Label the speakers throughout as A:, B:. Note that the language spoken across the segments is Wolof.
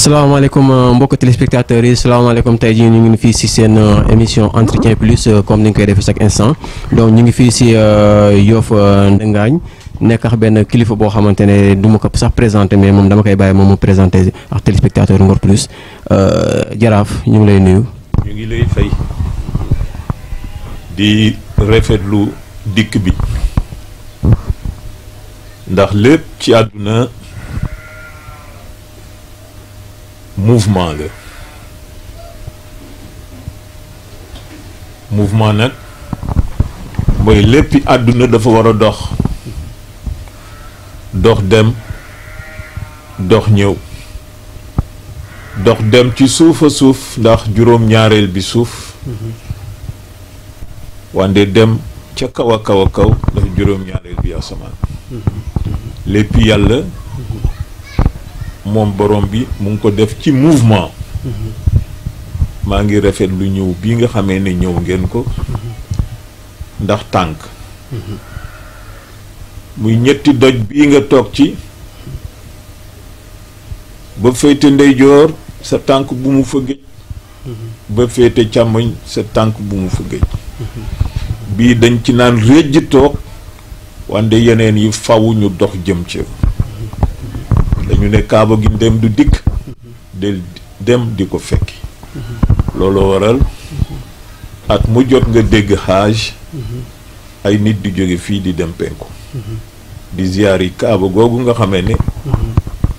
A: salaamaaleykum mbokk téléspectateurs yi salaamaaleykum tey jii ñu ngi fii si seen émission entretien plus comme ni ñu koy defee chaque instant donc ñu ngi fii si Yoff Ndëngaañ nekk ak benn kilifa boo xamante ne du ma ko sax présenté mais moom dama koy bàyyi moom mu présenté ak téléspectateur Ngor Plus jaraaf ñu ngi lay nuyu.
B: ñu ngi lay fay di rafetlu dikk bi ndax lépp ci àdduna mouvement la mouvement nag mooy léppi àdduna dafa war a dox dox dem dox ñëw dox dem ci suuf a suuf ndax juróom-ñaareel bi suuf wande dem ca kaw a kaw a kaw ndax juróom-ñaareel bi asamaan léppi yàlla moom borom bi mu ngi ko def ci mouvement maa ngi rafet lu ñëw bii nga xamee ne ñëw ngeen ko ndax tànk muy ñetti doj bii nga toog ci ba féete ndeyjoor sa tànk bu mu fa géej ba féete càmmoñ sa tànk bu mu fa géej bii dañ ci naan réjj toog wante yeneen yi faw ñu dox jëm ci dañu ne kaaba gi dem du dikk del dem di ko fekki looloo waral at mu jot nga dégg xaaj ay nit di jóge fii di dem penku di ziyaar yi kaaba googu nga xamee ne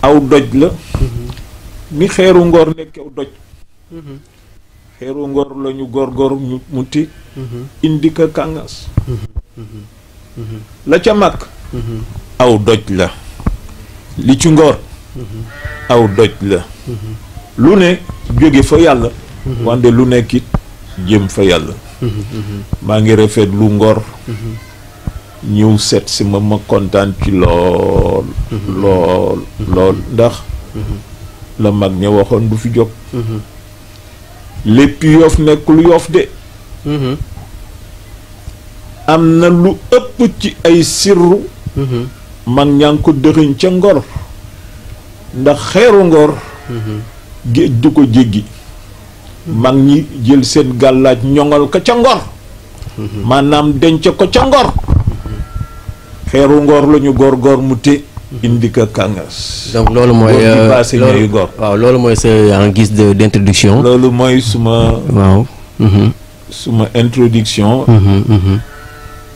B: aw doj la ni xeeru Ngor nekk aw doj xeeru Ngor lañu góor ñu muti indi ka kàngas la ca mag aw doj la li ci Ngor aw doj la lu ne jóge fa yàlla wante lu nekkit jëm fa yàlla maa ngi rafet lu Ngor ñëw seet si ma kontaan ci lool lool ndax la mag ña waxoon du fi jóg lépp Yoff nekkul Yoff de am na lu ëpp ci ay sirru mag ñaa ngi ko dëxëñ ca Ngor ndax xeeru Ngor géej du ko jéggi mag ñi jël seen gàllaaj ñoŋal ko ca Ngor maanaam denc ko ca Ngor xeeru Ngor lañu góor mu te indi ko kàngas
A: donc loolu mooy
B: loolu Ngor
A: waaw loolu mooy sa en guise d'introduction
B: loolu mooy suma
A: waaw
B: suma introduction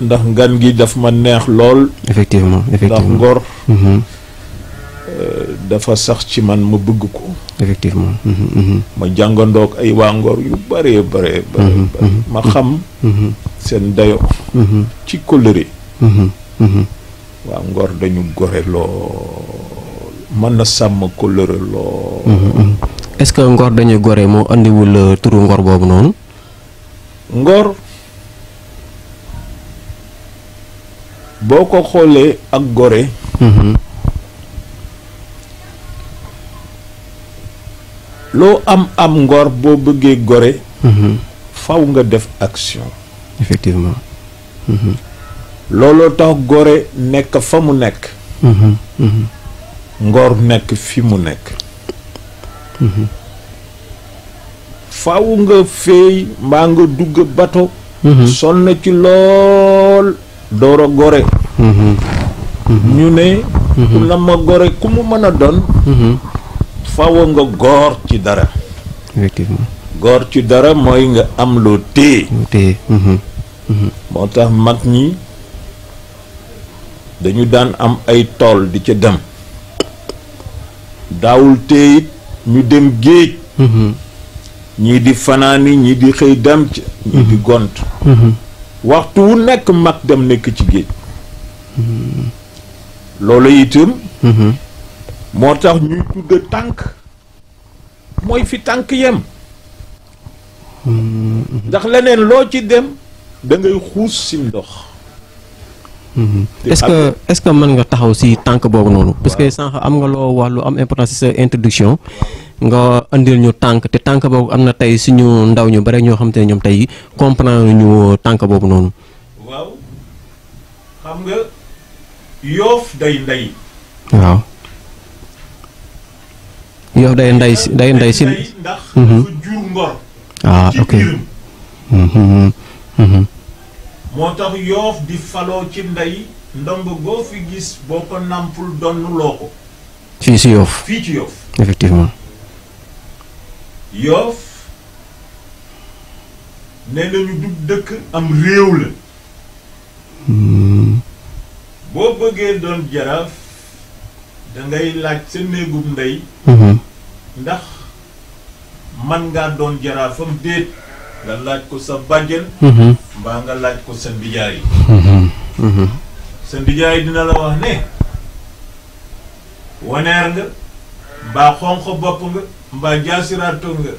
B: ndax ngan gi daf ma neex lool
A: effectivement
B: ndax Ngor dafa sax ci man ma bëgg ko
A: effectivement
B: ma jàngandoog ay waa Ngor yu bare ma xam seen dayo ci kóllëre waa Ngor dañu gore lool mën na sàmm kóllëre lool
A: est-ce que Ngor dañuy gore moo andiwul turu Ngor boobu noonu
B: Ngor boo ko xoolee ak gore loo am Ngor boo bëggee gore faw nga def action
A: effectivement
B: looloo tax gore nekk fa mu nekk Ngor nekk fi mu nekk faw nga feey mbaa nga dugg bato sonn ci lool door a gore ñu ne ku la ma gore ku mu mën a doon faw nga góor ci dara
A: effectivement
B: góor ci dara mooy nga am loo téye moo tax mag ñi dañu daan am ay tool di ca dem daawul téye it ñu dem géej ñii di fanaani ñii di xëy dem ca ñii di gont waxtu wu nekk mag dem nekk ci géej loolu itam moo tax ñuy tudd tànk mooy fi tànk yem ndax leneen loo ci dem da ngay xuus si ndox
A: est-ce que mën nga taxaw si tànk boobu noonu parce que sànq am nga loo wax lu am importance si sa introduction nga andil ñu tànk te tànk boobu am na tey suñu ndaw ñu bare ñoo xam te ne ñoom tey comprendre ñu tànk boobu noonu
B: waaw xam nga Yoff day ndey
A: waaw Yoff day nday si
B: ndax dafa jur Ngor ci
A: ok
B: biiram moo tax Yoff di faloo ci ndey ndomb boo fi gis boo ko nampul donn loo ko
A: fii si Yoff
B: fii ci Yoff
A: effectivement
B: Yoff nee nañu du dëkk am réew la boo bëggee doon jaraaf dangay laaj sa néegub ndey ndax man ngaa doon jaraafam déet nga laaj ko sa bàjjen mbaa nga laaj ko sa ndijaay sa ndijaay dina la wax ne waneer nga mbaa xonq bopp nga mbaa jaasiraato nga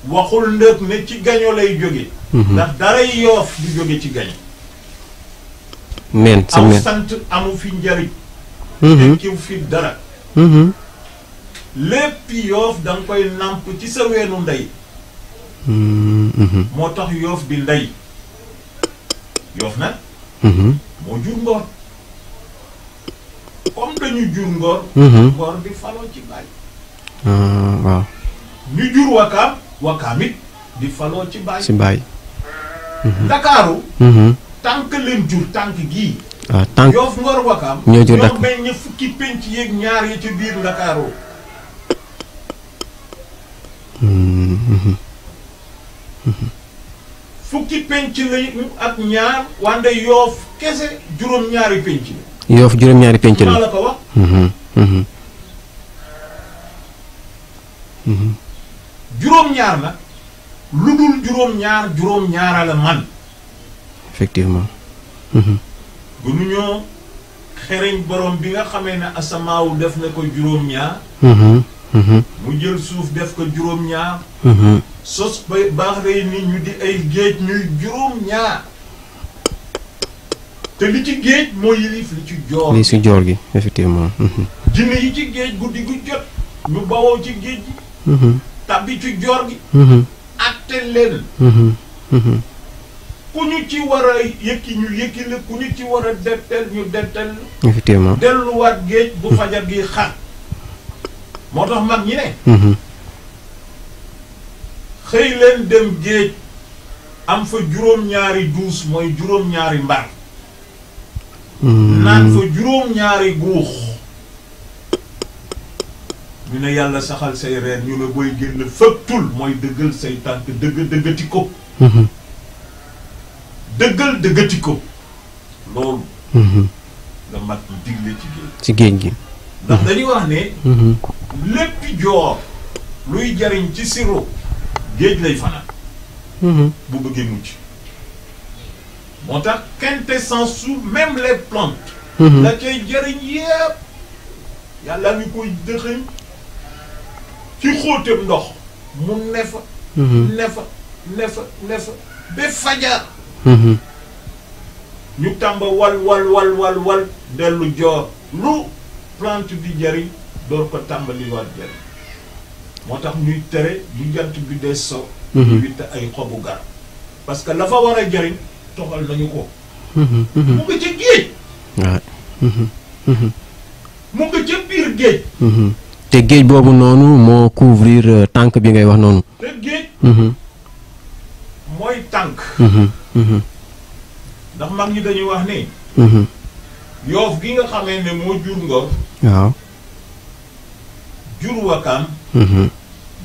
B: waxul ndëkk ne ci gaño lay jóge ndax daray Yoff du jóge ci gaño
A: meen sa
B: aw
A: meen
B: sant amu fi njariñ tekkiw fi dara lépp Yoff danga koy nàmp ci sa weenu ndey moo tax Yoff di ndey Yoff nag moo jur Ngor comme dañu jur Ngor Ngor di faloo ci baay
A: waaw
B: ñu jur Wakaam it di faloo ci baay
A: si Baye
B: Ndakaaru tànk leen jur tànk gii
A: waaw tànk
B: Yoff Ngor Wakaam
A: ñoo jur
B: ñoo
A: Dakar
B: meññ fukki penc yeeg ñaar yi ci biir Ndakaaru fukki penc lañu ak ñaar wande Yoff kese juróom-ñaari penc la
A: Yoff juróom-ñaari penc
B: maa
A: la
B: la ko wax juróom-ñaar nag lu dul juróom-ñaara la man
A: effectivement
B: gënuñoo xereñ borom bi nga xamee ne asamaawu def na ko juróom-ñaar mu jël suuf def ko juróom-ñaar sos ba baax rey nit ñu di ay géej ñuy juróom-ñaar te li ci géej moo yilif li ci joor
A: lii si joor gi effectivement
B: jinne yi ci géej guddi gu jot ñu bawoo ci géej gi tàbbi ci joor gi atte leen ku ñu ci war a yëkki ñu yëkki la ku ñu ci war a dettel ñu dettel
A: effectivement
B: delluwaat géej bu fajar gi xar moo tax mag ñi ne xëy leen dem géej am fa juróom-ñaari duus mooy juróom-ñaari mbar naan fa juróom-ñaari guux ñu ne yàlla saxal say reen ñu ne booy génn fëgtul mooy dëggal say tànk dëggati ko dëggati ko loolu nga mag ñi digle ci géej
A: ci géej gi
B: ndax dañuy wax ne léppi joor luy jariñ ci siro géej lay fanaan bu bëggee mucc moo tax quintessence su même les plantes la cay jariñ yépp yàlla ngi koy dëxëñ ci xóoteem ndox mu nefa nefa ba fajar ñu tàmba wal dellu joor lu plante di jariñ door ko tàmbali waat jariñ moo tax ñuy tere bu jant bi dee so ñu witt ay xobu garab parce que la fa war a jariñ toxal nañu ko mu nga ca géej mu nga ca biir géej
A: te géej boobu noonu moo couvrir tànk bi ngay wax noonu
B: te géej mooy tànk ndax mag ñi dañuy wax ni Yoff gi nga xamee ne moo jur Ngor
A: waaw
B: jur Wakaam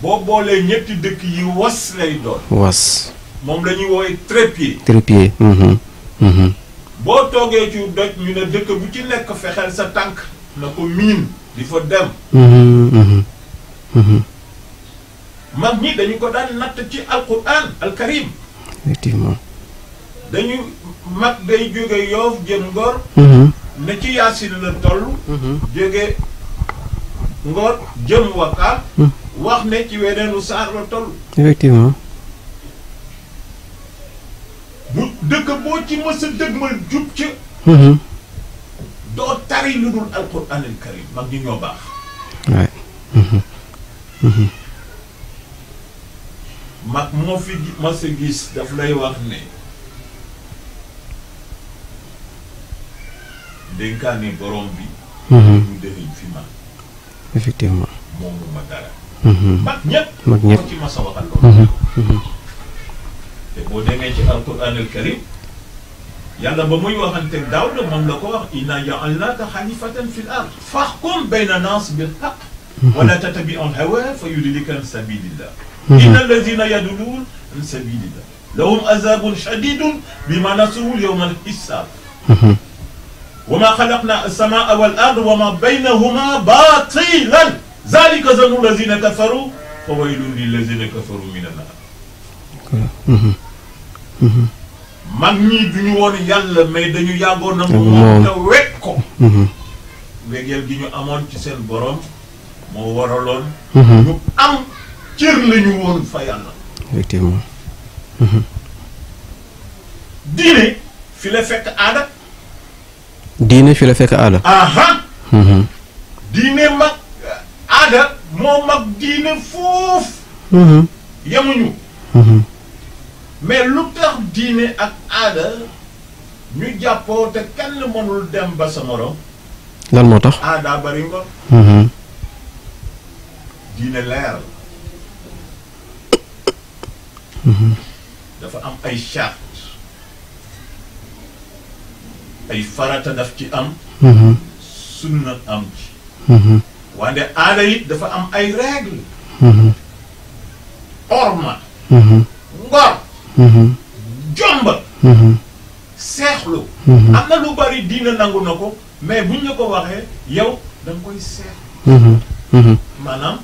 B: boo boolee ñetti dëkk yi was lay doon
A: was
B: moom la ñuy woowe trépied boo toogee ci doj ñu ne dëkk bu ci nekk fexeel sa tànk na ko miin di fa dem mag ñi dañu ko daan natt ci alquran alkarim
A: effectivement
B: dañu mag day jóge Yoff jëm Ngor ne ci Yaasin la toll jóge Ngor jëm Wakaam wax ne ci weneenu saar la toll
A: effectivement
B: bu dëkk boo ci mës a dëgmal jub ca doo tari lu dul alquran al karim mag ñi ñoo baax mag moo fi mës a gis daf lay wax ne dénkaane borom bi mu dëxiñ fi man
A: effectivement.
B: moomuma dara.
A: Mhm.
B: mag ñëpp.
A: mag ñëpp.
B: moo ci mas a waxal loolu.
A: Mhm. Mhm.
B: te boo demee ci alquran al karim yàlla ba muy waxante Daawuda moom la ko wax inna ja'alnaaka xalifatan fil ard fahkum bayna naas bil haqq wala tattabi' al hawa fa yudillaka an sabilillah inna allazina yadulluun an sabilillah lahum azabun shadidun bima nasu yawma al hisab
A: Mhm.
B: wa ma xalaqna as-samaa wal arda wa ma baynahuma batilan zalika zannu allazina kafaru fa waylun lillazina kafaru minan nar.
A: Mhm. Mhm.
B: mag ñi duñu woon yàlla mais dañu yàggoon na
A: moom.
B: moom te wekk ko
A: Mhm.
B: wegeel gi ñu amoon ci seen borom moo waraloon
A: Mhm.
B: ñu am cër lañu woon fa yàlla.
A: effectivement.
B: diine fi la fekk aada.
A: diine fi la fekk aada.
B: aha
A: Mhm.
B: diine mag aada moo mag diine foofu
A: Mhm.
B: yemuñu
A: Mhm.
B: mais lu tax diine ak aada ñu jàppoo te kenn mënul dem ba sa morom
A: lan moo tax.
B: aada bari ngor
A: Mhm.
B: diine leer
A: Mhm.
B: dafa am ay charte ay farata daf ci am
A: Mhm.
B: sunna am ci
A: Mhm.
B: wante aada yi dafa am ay règle
A: Mhm.
B: orma
A: Mhm.
B: ngor
A: Mhm.
B: jomba
A: Mhm.
B: seexlu
A: Mhm.
B: am na lu bari diine nangu na ko mais buñ la ko waxee yow da nga koy seex
A: Mhm. Mhm.
B: maanaam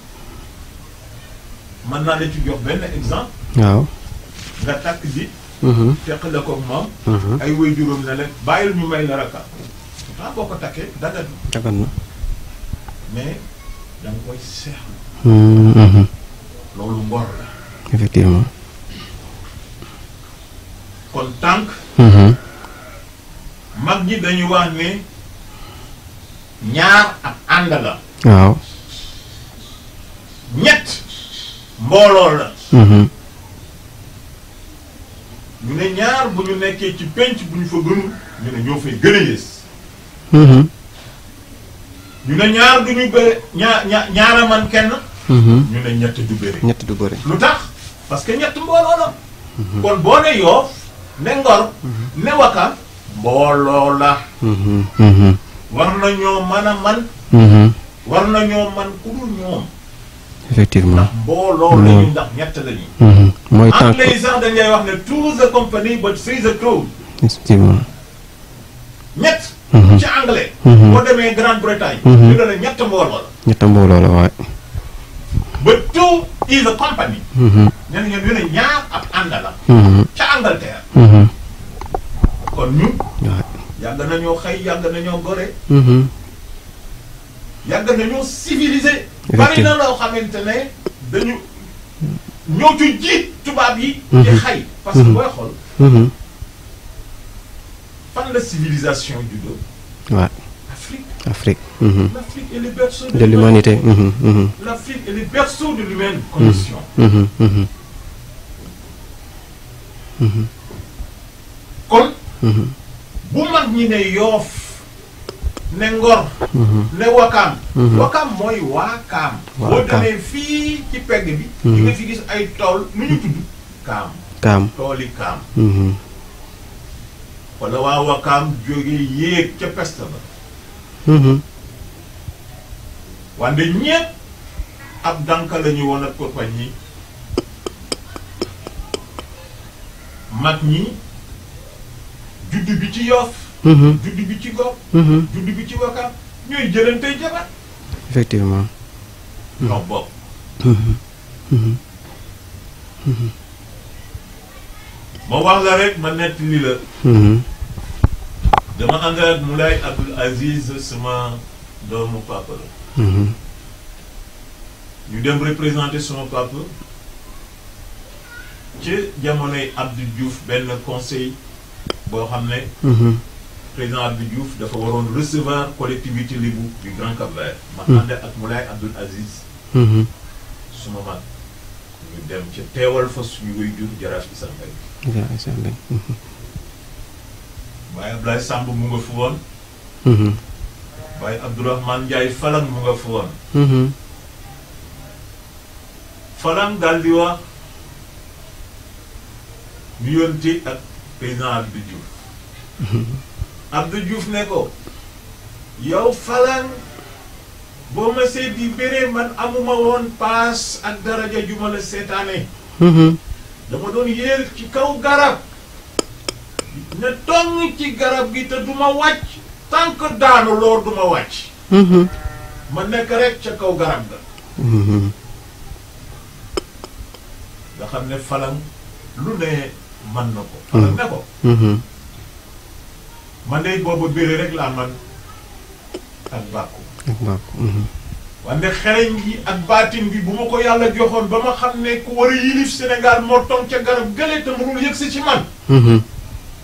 B: mën naa la ci jox benn exemple
A: waaw.
B: nga takk ji
A: Mhm.
B: teqale ko moom
A: Mhm.
B: ay way juróom ne leen bàyyil ñu may la rakka boo ko takkee dagat
A: dagan na.
B: mais da nga koy seexlu
A: Mhm.
B: loolu ngor la
A: effectivement.
B: kon tànk
A: Mhm.
B: mag ñi dañuy wax ne ñaar ak ànd la
A: waaw.
B: ñett mbooloo la
A: Mhm.
B: ñu ne ñaar bu ñu nekkee ci penc bu ñu fa gënul ñu ne ñoo fay gën a yées
A: Mhm.
B: ñu ne ñaar du ñu bëre ñaara man kenn
A: Mhm.
B: ñu ne ñett du bëre
A: ñett du bëri.
B: lu tax parce que ñett mbooloo la kon boo ne Yoof ne Ngor ne Wakam mbooloo la
A: Mhm. Mhm.
B: war na ñoo mën a man
A: Mhm.
B: war na ñoo man ku dul ñoom
A: effectivement.
B: ndax mbooloo lañu ndax ñett lañu
A: Mhm. mooy tànk.
B: anglais yi sax dañ lay wax ne two is a company but three is a crowd
A: effectivement.
B: ñett
A: Mhm.
B: ci anglais
A: Mhm.
B: boo demee Grande-Bretagne
A: Mhm.
B: ñu ne la ñett mbooloo la
A: ñett mbooloo la waaye.
B: but two is a company
A: Mhm.
B: ñenn ñoom ñu ne ñaar ab ànd la
A: Mhm.
B: ca Angleterre
A: Mhm.
B: kon ñun
A: waaye.
B: yàgg nañoo xëy yàgg nañoo gore
A: Mhm.
B: yàgg nañoo civilisé bari na loo xamante ne dañu ñoo ci jiit tubaab yi ci xay parce que booy xool
A: Mhm.
B: fan la civilisation juddoo
A: waaw.
B: Afrique
A: Afrique. Mhm.
B: l'Afrique est le berceau
A: de l'humanité. Mhm. Mhm.
B: l'Afrique est le berceau de l'humaine condition
A: Mhm. Mhm. Mhm.
B: kon
A: Mhm.
B: bu mag ñi ne Yoof ne Ngor
A: Mhm.
B: ne Wakaam
A: Mhm.
B: Wakaam mooy Waakaam boo
A: Waakaam.
B: demee fii ci pegg bi di nga fi gis ay tool nu ñu tudd kaam
A: Kaam.
B: tooli kaam
A: Mhm.
B: wala waa Wakaam jóge yéeg ca peste ba
A: Mhm.
B: wante ñépp ab danka la ñu woon ak compagnie mag ñi juddu bi ci Yoof
A: Mhm.
B: juddu bi ci Ngor
A: Mhm.
B: juddu bi ci Wakaam ñooy jëlantey jabar
A: effectivement.
B: ñoo bokk
A: Mhm. Mhm.
B: ma wax la rek ma nett li la
A: Mhm.
B: dama ànd ak Moulay Abdoul Aziz sama doomu papa la
A: Mhm.
B: ñu dem représenter sama papa ci jamonoy Abdou Diouf benn conseil boo xam ne
A: Mhm.
B: président Abdou Diouf dafa waroon recevoir collectivité Lébu du Grand Cap-Vert ma ànd ak Moulay Abdoul Aziz
A: Mhm.
B: suma mag ñu dem ca teewal fa suñu way jur Jaraaf Issa Mbaye
A: yaa ngi seen
B: waaye Ablaye Samb mu nga fi woon
A: Mhm.
B: Baye Abdourahmane Ndiaye Falang mu nga fa woon. Falang daal di wax ñu yónti ak président Abdou Diouf. Abdou Diouf ne ko yow Falang boo ma see di béré man amuma woon paas ak daraja ju ma la seetaane. dama doon yéeg ci kaw garab ne tong ci garab gi te duma wàcc tant que daanu loor duma wàcc. ma nekk rek ca kaw garab ga. nga xam ne Falang lu ne man na ko. Falang ne ko. man de booba béré rek laa man ak bàkku. wante xereñ gi ak baatin bi bu ma ko yàlla joxoon ba ma xam ne ku war a yilif Sénégal moo toog ca garab gële te mënul yëg si ci man.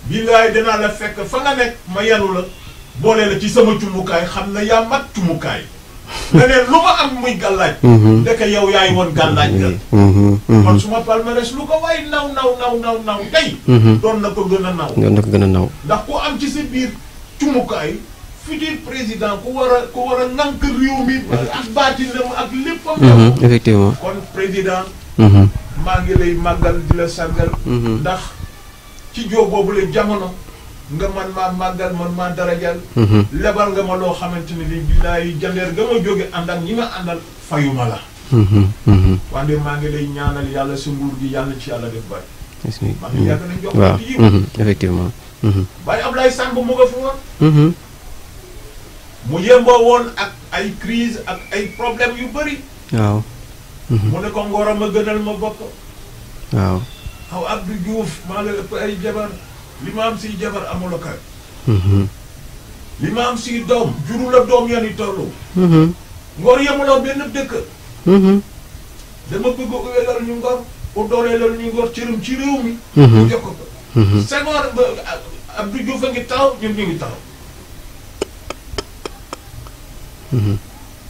B: billaay danaa la fekk fa nga nekk ma yanu la boole la ci sama cumukaay xam na yaa mat cumukaay. nga ne lu ma am muy gàllaaj. ndeke yow yaay woon gàllaaj ga. man suma palmarès lu ko waay naw tey. doon na ko gën a naw. ndax ku am ci sa biir cumukaay. futur président ku war a nank réew mi ak baatinam ak léppam.
A: effectivement
B: kon président. maa ngi lay màggal di la sargal. ndax ci joo boobu la jamono nga man maa màggal man maa darajal. lebal nga ma loo xamante ne bii billaay jandeer nga ma jóge ànd ak ñi ma àndal fayuma la. wante maa ngi lay ñaanal yàlla sa nguur gi yàlla ci yàlla def bàyyi. maa ngi yàgg nañ jox ko ci yiw.
A: effectivement.
B: Baye Ablaye Samb mu nga fa woon. mu yemboo woon ak ay crise ak ay problème yu bëri.
A: waaw.
B: mu ne ko ngoro ma gënal ma bopp.
A: waaw.
B: aw Abdou Diouf maa la ëpp ay jabar li ma am siy jabar amula kay. li ma am siy doom juru la doom yani tollu. ngor yemuloo benn dëkk. dama bëgg a uweelal ñu ngor u dooleelal ñu ngor cëram ci réew mi. ñu jox ko ko. Senghor ba Abdou Diouf a ngi taxaw ñun ñu ngi taxaw.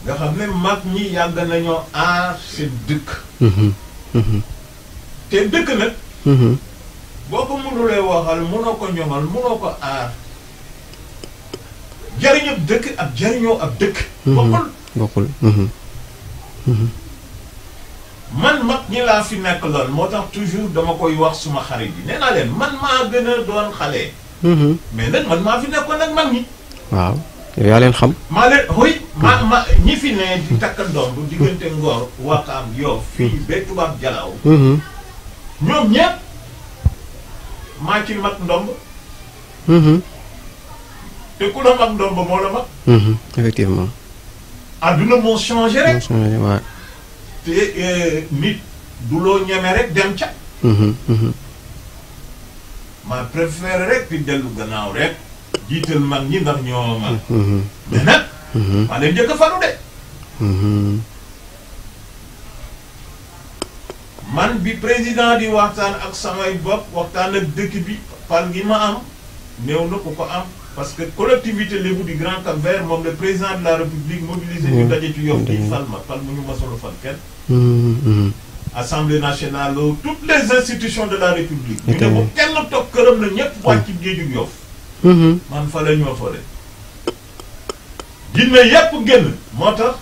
B: nga xam ne mag ñi yàgg nañoo aar seen dëkk. te dëkk nag. boo ko mënulee waxal mënoo ko ñoŋal mënoo ko aar. jariñu dëkk ak jariñoo ab dëkk.
A: bokkul.
B: man mag ñi laa fi nekk lool moo tax toujours dama koy wax suma xarit yi nee naa leen man maa gën a doon xale. mais nag man maa fi nekkoon nag mag ñi.
A: waaw. yow yaa leen xam.
B: maa leen oui ma ñi fi ne di takk ndomb diggante Ngor Wakaam Yoff fii ba Tubaab Jalaaw. ñoom ñëpp maa ci mag ndomb. te ku la mag ndomb moo la mag.
A: effectivement.
B: adduna moo changé rek.
A: waaw.
B: te nit du loo ñeme rek dem ca. ma préféré rek di dellu gannaaw rek. jiital mag ñi ndax ñoo mag. mais nag. maa leen njëkk a falu de. man bi président di waxtaan ak samay bopp waxtaan ak dëkk bi fal gi ma am néew na ku ko am parce que collectivité lébu du Grand Cap-Vert moom le président de la République mobilisé ñu daje ci Yoff di fal mu ñu masolo fal kenn. Assemblée nationale toutes les institutions de la République. ñu ne bu kenn toog këram na ñëpp wàcc géejug Yoff. man fa la ñoo fole ginne yépp génn moo tax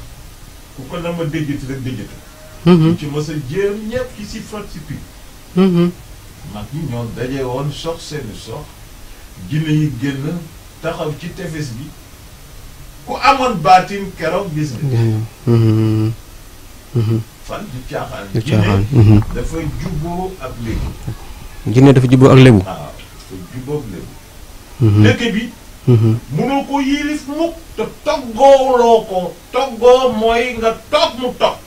B: ku ko na ma déjjati rek déjjati ci mos a jéem ñëpp ci si frot si pi mag ñi ñoo daje woon sox seeni sox ginne yi génn taxaw ci tefes bi ku amoon baatin keroog gis nga fan di caaxaan ginne dafa jubboo ak lébu
A: ginne dafa jubboo ak lébu
B: waaw dafa jubboo ak lébu dëkk bi mënoo ko yilif mukk te toggooloo ko toggoo mooy nga toog mu toog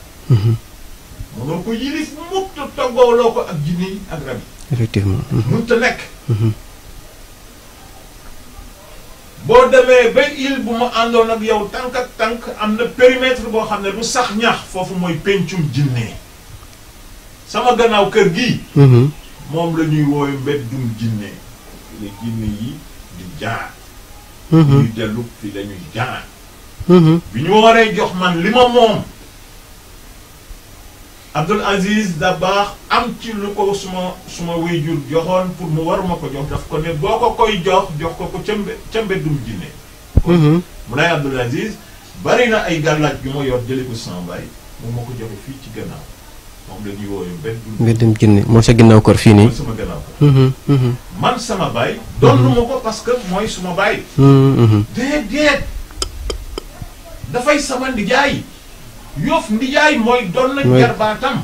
B: mënoo ko yilif mukk te toggooloo ko ak jinne yi ak rab yi
A: effectivement
B: mënut a nekk boo demee ba il bu ma àndoon ak yow tànk ak tànk am na périmètre boo xam ne du sax ñax foofu mooy pencum jinne sama gannaaw kër gii moom la ñuy woowe mbeddum jinne la jinne yi di jaar ñuy dellu fi lañuy jaar bi ñu waree jox man li ma moom Abdoul Aziz Dabakh am ci lu ko suma wéyjur joxoon pour mu war ma ko jox daf ko ne boo ko koy jox ko ca mbeddum jinne Moulay Abdoul Aziz bari na ay gàllaaj yu ma yor jëlee ko sama baay moom moo ko joxe fii ci gannaaw moom la ñuy wooyu
A: Mbeddum Jinne moo sa ginnaaw kër fii nii.
B: mooy sama gannaaw kër. man sama baay. doon ma ko parce que mooy suma baay. déedéet dafay sama ndijaay Yoff ndijaay mooy doon na jarbaatam.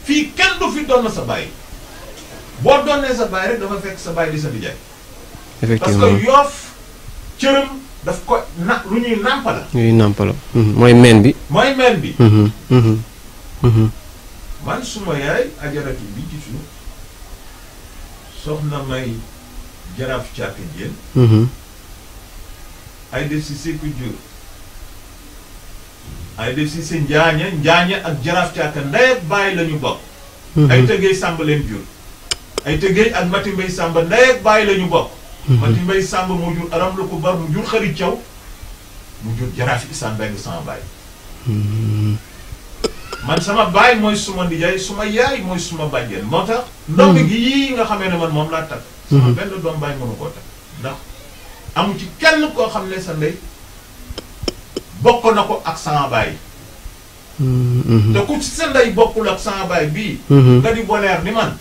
B: fii kenn du fi doon na sa baay boo doonee sa baay rek dafa fekk sa baay di sa ndijaay.
A: effectivement
B: parce que Yoff cëram daf ko lu ñuy nàmpala.
A: ñuy nàmpala. mooy meen bi.
B: mooy meen bi. man suma yaay ajaratu bi ci suuf soxna may jaraaf càkk jéen. ay def si sekku jur ay def si seen njaaña ak jaraaf càkk ndey ak bàyyi la ñu bokk. ay tëggee sàmb leen jur. ay tëggee ak mati mbay sàmb ndey ak bàyyi la ñu bokk. mati mbay sàmb mu jur aram la ko bar mu jur xarit caw mu jur jaraaf isaan mbeng sama baay. man sama baay mooy suma ndijaay suma yaay mooy suma bàjjen moo tax. ndomb gi yii nga xamee ne man moom laa takk. sama benn doom baay mënu koo takk ndax amu ci kenn koo xam ne sa ndey bokk na ko ak sama baay. te ku ci sa ndey bokkul ak sama baay bii. nga di boleer ni man.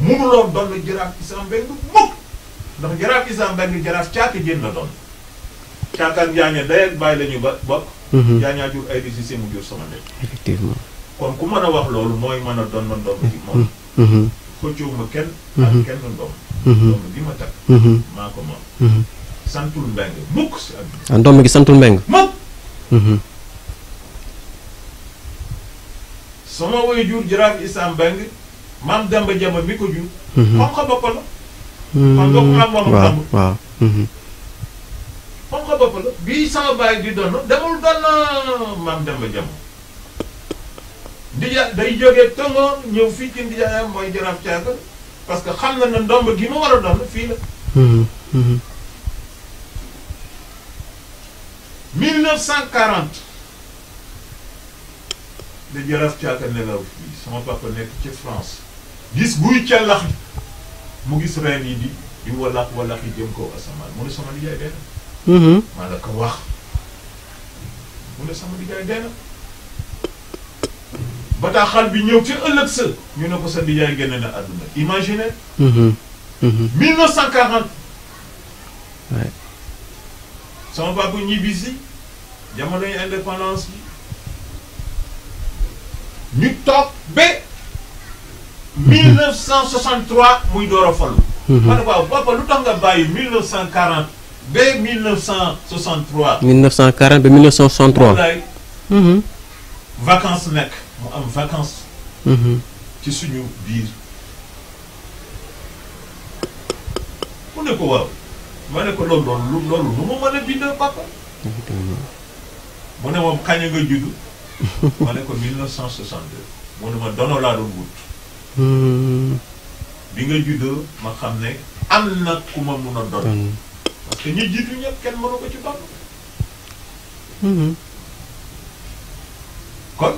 B: mënuloo doon jaraaf isaan mbeng mukk ndax jaraaf isaan mbeng jaraaf caaki jën la doon. caakaak njaaña day ak bàyyi la ñu ba bokk. njaañaa jur ay di si seen mu jur sama ndey.
A: effectivement.
B: kon ku mën a wax loolu mooy mën a doon na ndomb gi moom. xëccoowuma kenn. ak kenn ndomb. ndomb gi ma takk. maa ko moom. santul mbeng mukk si àdduna.
A: ndomb gi santul mbeng.
B: mukk. sama woy jur jaraaf Issa Mbeng maam Demba Jama mi ko jur. xam nga bopp la. xam nga ku maam moom
A: waaw waaw.
B: xam nga bopp la bii sama baay di doon demul doon maam Demba Jama. ndija day jógee Tongoor ñëw fii ci ndijaayam mooy jaraaf Caaka parce que xam na ne ndomb gi ma war a doon fii la. 1940 de jaraaf Caaka nelaw fii sama papa nekk ci France gis buy callax mu gis reen yi di walax yi jëm kaw asamaan mu ne sama ndijaay dee na. maa la ko wax mu ne sama ndijaay dee na. bataaxal bi ñëw ci ëllëg sa ñu ne ko sa ndijaay génn na àdduna imagine 1940 sama papa ñibbisi jamono yi indépendance bi ñu toog ba 1963 muy door a falu. ma ne waaw papa lu tax nga bàyyi 1940 ba 1963.
A: 1940 ba 1963.
B: wallaay. vacances nekk mu am vacances. ci suñu biir. mu ne ko waaw. ma ne ko loolu nu ma mën a bindee papa. mu ne moom kañ nga judd. ma ne ko 1962. mu ne ma dono laa doon wut. bi nga juddoo ma xam ne am na ku ma mun a doon. parce que ñi jiitu ñëpp kenn mënu ko ci doon. kon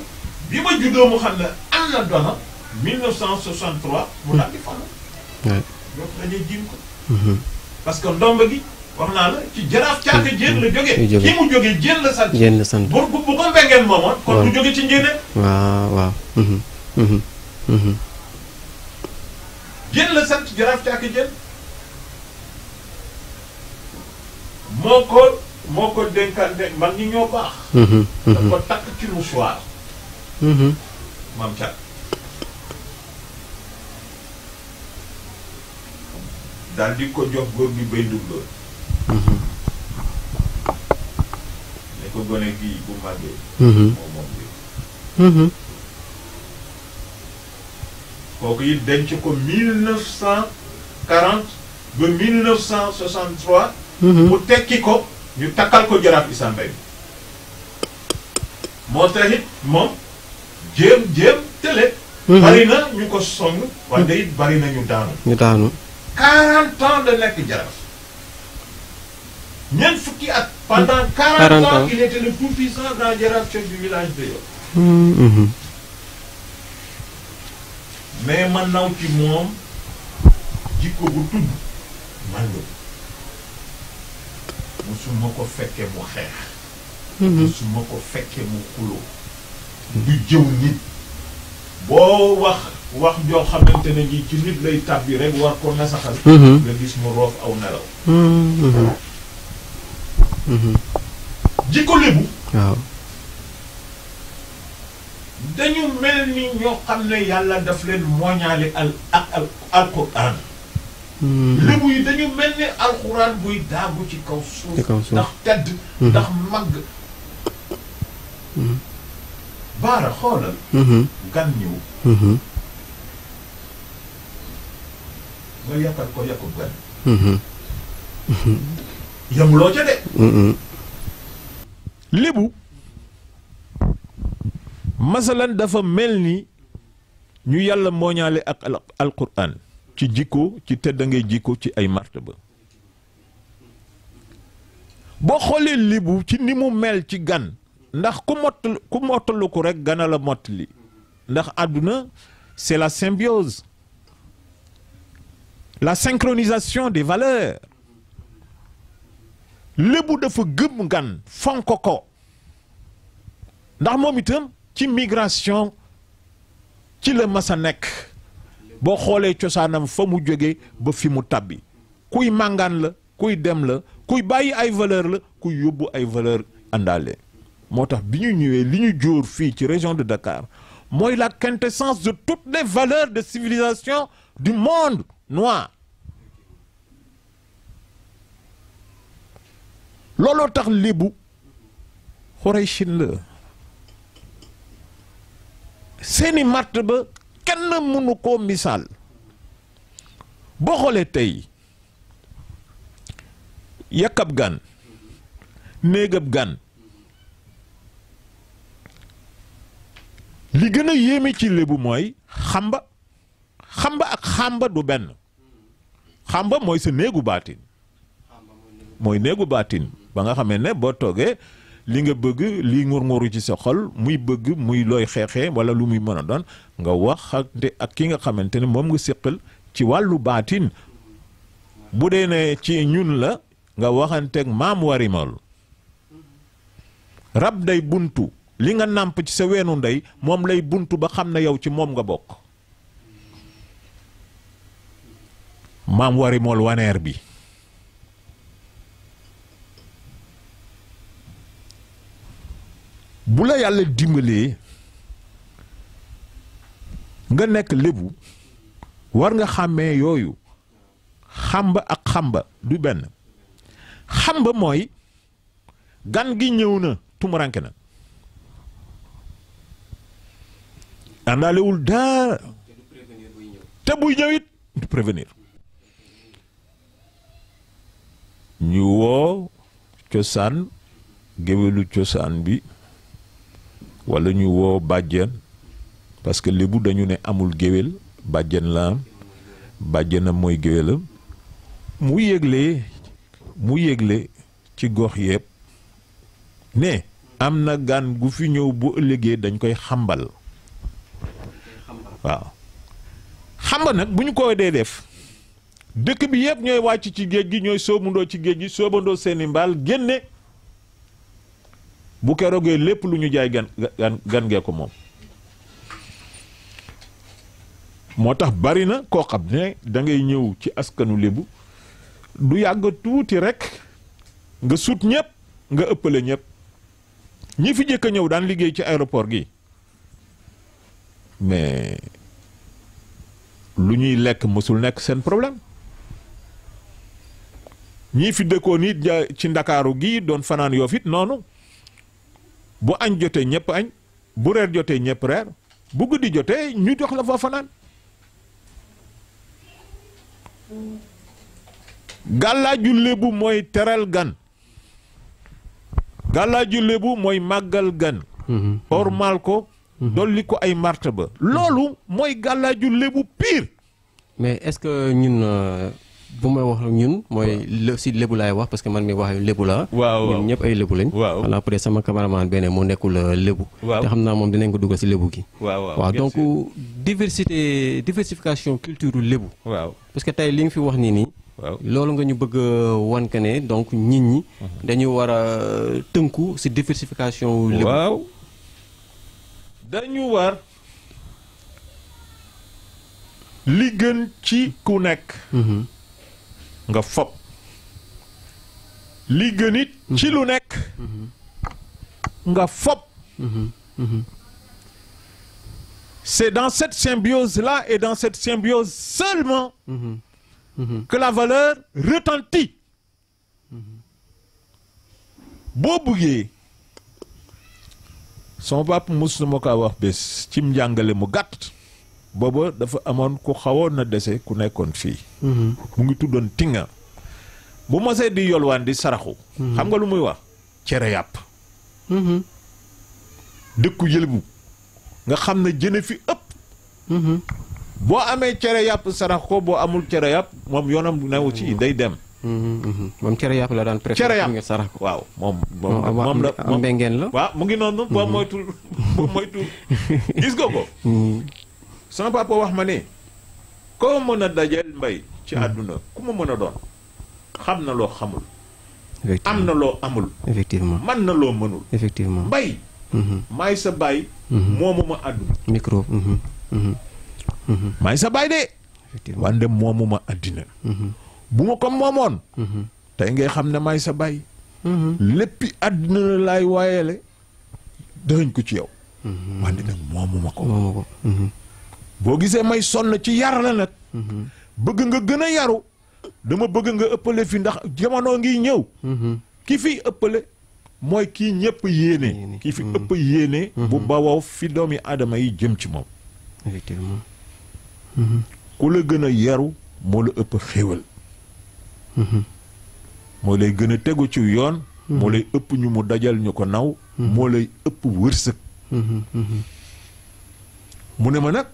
B: bi ma juddoo mu xam ne am na dono 1963 mu daal di fan. donc dañuy jiim ko. parce que ndomb gi wax naa la ci jaraaf Caaka Jéen la jógee. ki mu jógee Jéen la sant.
A: Jéen la sant
B: bu ko mbengeen moomoon. kon du jóge ci njéene.
A: waaw.
B: Jéen la sant jaraaf Caaka Jéen. moo ko dénkaan de mag ñi ñoo baax. da ko takk ci mouchoir. maam Caak. daal di ko jox góor gi bay dugloo. ne ko gone gii bu màggee. moom bi. kooku it denc ko 1940 ba 1963. mu tekki ko ñu takkal ko jaraaf Issa Mbeng. moo tax it moom jéem télé. bari na ñu ko song. wante it bari na ñu daanu. 40 ans la nekk jaraaf. ñeent fukki at. pendant 40 ans il était le tout puissant grand jaraaf chef du village de Yoff. mais man naw ci moom jikko bu tudd mango. musuma ko fekke mu xeex musuma ko fekke mu xuloo du jëw nit boo wax joo xamante ne ji ci nit lay tàbbi rek war ko nasaxal nga gis mu roof aw nelaw jikko lébu
A: waaw
B: dañu mel ni ñoo xam ne yàlla daf leen mooñaale alquran lébu yi dañu mel ni alquran buy daagu ci kaw suuf ndax tedd ndax màgg baara xoolal gan ñëw nga yàkkal ko yàkkub gan yamuloo ca de lébu masalan dafa mel ni ñu yàlla mooñaale ak alquran ci jikko ci tedd ngay jikko ci ay martaba boo xoolee lébu ci ni mu mel ci gan ndax ku mottalu ko rek gana la mottali ndax àdduna c'est la symbiose la synchronisation des valeurs lébu dafa gëm gan fonk ko ndax moom itam ci migration ci la masa nekk boo xoolee cosaanam fa mu jóge ba fi mu tàbbi kuy màngaan la kuy dem la kuy bàyyi ay valeur la kuy yóbbu ay valeur àndaale moo tax bi ñu ñëwee li ñu jóor fii ci région de Dakar mooy la quintessence de toutes les valeurs de civilisation du monde noir looloo tax lébu Xurayshin la seeni martaba kenn mënu koo misaal boo xoolee tey yàkkab gan néegab gan li gën a yéeme ci lébu mooy xamba ak xamba du benn xamba mooy sa néegu baatin mooy néegu baatin ba nga xamee ne boo toogee li nga bëgg li ngur-nguru ci sa xol muy bëgg muy looy xeexee wala lu muy mën a doon nga wax ak ki nga xamante ne moom nga séqal ci wàllu baatin bu dee ne ci ñun la nga waxanteeg maam warimal rab day buntu li nga nàmp ci sa weenu ndey moom lay buntu ba xam ne yow ci moom nga bokk maam warimal waneer bi bu la yàlla dimbalee nga nekk lébu war nga xàmmee yooyu xamba ak xamba du benn xamba mooy gan gi ñëw na tumuranke na àndaalewul dara te buy ñëw it du prévenir ñu woo cosaan géwélu cosaan bi wala ñu woo bàjjen parce que lébu dañu ne amul géwél bàjjen la am bàjjenam mooy géwélam mu yégle ci gox yëpp ne am na gan gu fi ñëw bu ëllëgee dañ koy xambal waaw xamba nag bu ñu ko dee def dëkk bi yëpp ñooy wàcc ci géej gi ñooy soobandoo ci géej gi soobandoo seeni mbaal génne bu keroogee lépp lu ñu jaay gan gee ko moom moo tax bari na koo xam ne da ngay ñëw ci askanu lébu du yàgg tuuti rek nga sut ñëpp nga ëppale ñëpp ñi fi jëkk a ñëw daan liggéey ci aéroport gi mais lu ñuy lekk mësul nekk seen problème ñii fi dëkkoon it ci ndakaaru gi doon fanaan Yoff it noonu bu añ jotee ñëpp añ bu reer jotee ñëpp reer bu guddi jotee ñu jox la fa fanaan gàllaaju lébu mooy teral gan gàllaaju lébu mooy màggal gan ormal ko dolli ko ay martaba loolu mooy gàllaaju lébu pire
A: mais est-ce que ñun bu may wax ñun mooy si lébu laay wax parce que man mi wax lébu la
B: waaw
A: ñun ñëpp ay lébu lañ xanaa peut-être sama cameraman benn mu nekkul lébu te xam naa moom dinañ ko dugal si lébu gi waaw donc diversification culture lébu
B: waaw
A: parce que tey li nga fi wax nii
B: waaw
A: loolu nga ñu bëgg wan que ne donc nit ñi dañu war a tënku ci diversification wu lébu.
B: waaw dañu war li gën ci ku nekk nga fob li gën it ci lu nekk nga fob. C'est dans cette symbiose-là et dans cette symbiose seulement que la valeur retentit. boo buggee sama papa mus na ma kaa wax bés ci njàngale mu gàtt booba dafa amoon ku xawoon na dese ku nekkoon fii mu ngi tuddoon tinga bu mosee di yolwaan di saraxu xam nga lu muy wax cere yàpp dëkku yëlbu nga xam ne jëne fi ëpp boo amee cere yàpp sarax ko boo amul cere yàpp moom yoonam newu ci day dem
A: moom cere yàpp la daan préféré
B: cere yàpp
A: nga sarax ko.
B: waaw moom la
A: am mbengeen la.
B: waaw mu ngi noonu boo moytul gis nga ko sama papa wax ma ne koo mën a dajeel mbay ci àdduna ku ma mën a doon xam na loo xamul am na loo amul
A: effectivement
B: man na loo mënul
A: effectivement
B: mbay maay sa baay moomu ma àdduna
A: micro
B: maay sa baay de
A: effectivement
B: wande moomu ma àddina bu ma ko moomoon tey ngay xam ne maay sa baay léppi àddina la laay waayele dëxëñ ko ci yow wande nag moomu ma ko boo gisee may sonn ci yar la nag bëgg nga gën a yaru dama bëgg nga ëppale fi ndax jamono ngi ñëw ki fi ëppale mooy kii ñëpp yéene kii fi ëpp yéene bu bawoo fi doomi aadama yi jëm ci moom
A: effectivement
B: ku la gën a yaru moo la ëpp xéewal moo lay gën a tegu ci yoon moo lay ëpp ñu mu dajal ñu ko naw moo lay ëpp wërsëg mu ne ma nag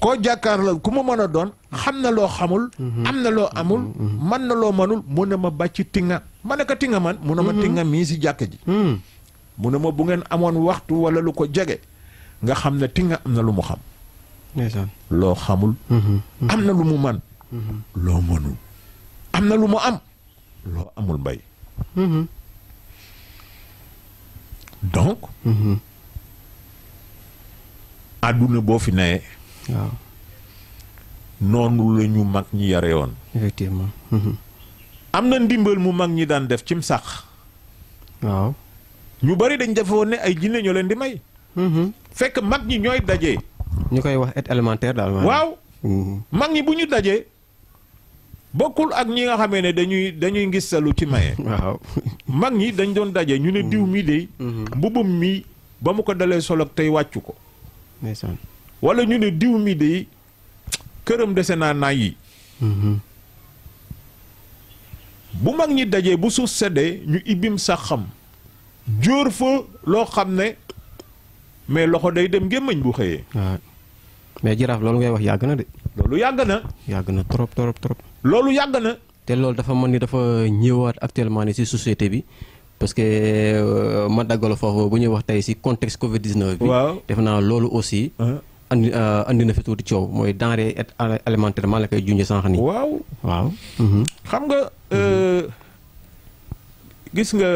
B: koo jàkkaar la ku ma mën a doon xam na loo xamul am na loo amul man na loo mënul mu ne ma bàcc tinga ma ne ko tinga man mu ne ma tinga mii si jàkk ji mu ne ma bu ngeen amoon waxtu wala lu ko jege nga xam ne tinga am na lu mu xam loo xamul am na lu mu man loo mënul am na lu mu am loo amul mbay donc àdduna boo fi newee
A: waaw
B: noonu la ñu mag ñi yare woon
A: effectivement
B: am na ndimbal mu mag ñi daan def cim sax
A: waaw
B: ñu bari dañ defe woon ne ay jinne ñoo leen di may fekk mag ñi ñooy dajee
A: ñu koy wax aide alimentaire daal
B: waaw mag ñi bu ñu dajee bokkul ak ñi nga xamee ne dañuy ngis salu ci maye
A: waaw
B: mag ñi dañ doon daje ñu ne diw mi de mbubum mi ba mu ko dalee solo tey wàccu ko
A: ndeysaan
B: wala ñu ne diw mi de këram dese naa naay yi bu mag ñi dajee bu suuf seddee ñu ibbim sax xam jóor fa loo xam ne mais loxo day dem gémmañ bu xëyee
A: waaw mais jaraaf loolu ngay wax yàgg na de
B: loolu yàgg na
A: yàgg na trop trop trop
B: loolu yàgg na
A: te loolu dafa mën ni dafa ñëwaat actuellement ni ci société bi parce que ma daggalu foofu bu ñuy wax tey ci contexte Covid 19 bi
B: waaw
A: def naa loolu aussi andi na fi tuuti coow mooy denrée alimentaire maa la koy junj sànq nii
B: waaw
A: waaw
B: xam nga gis nga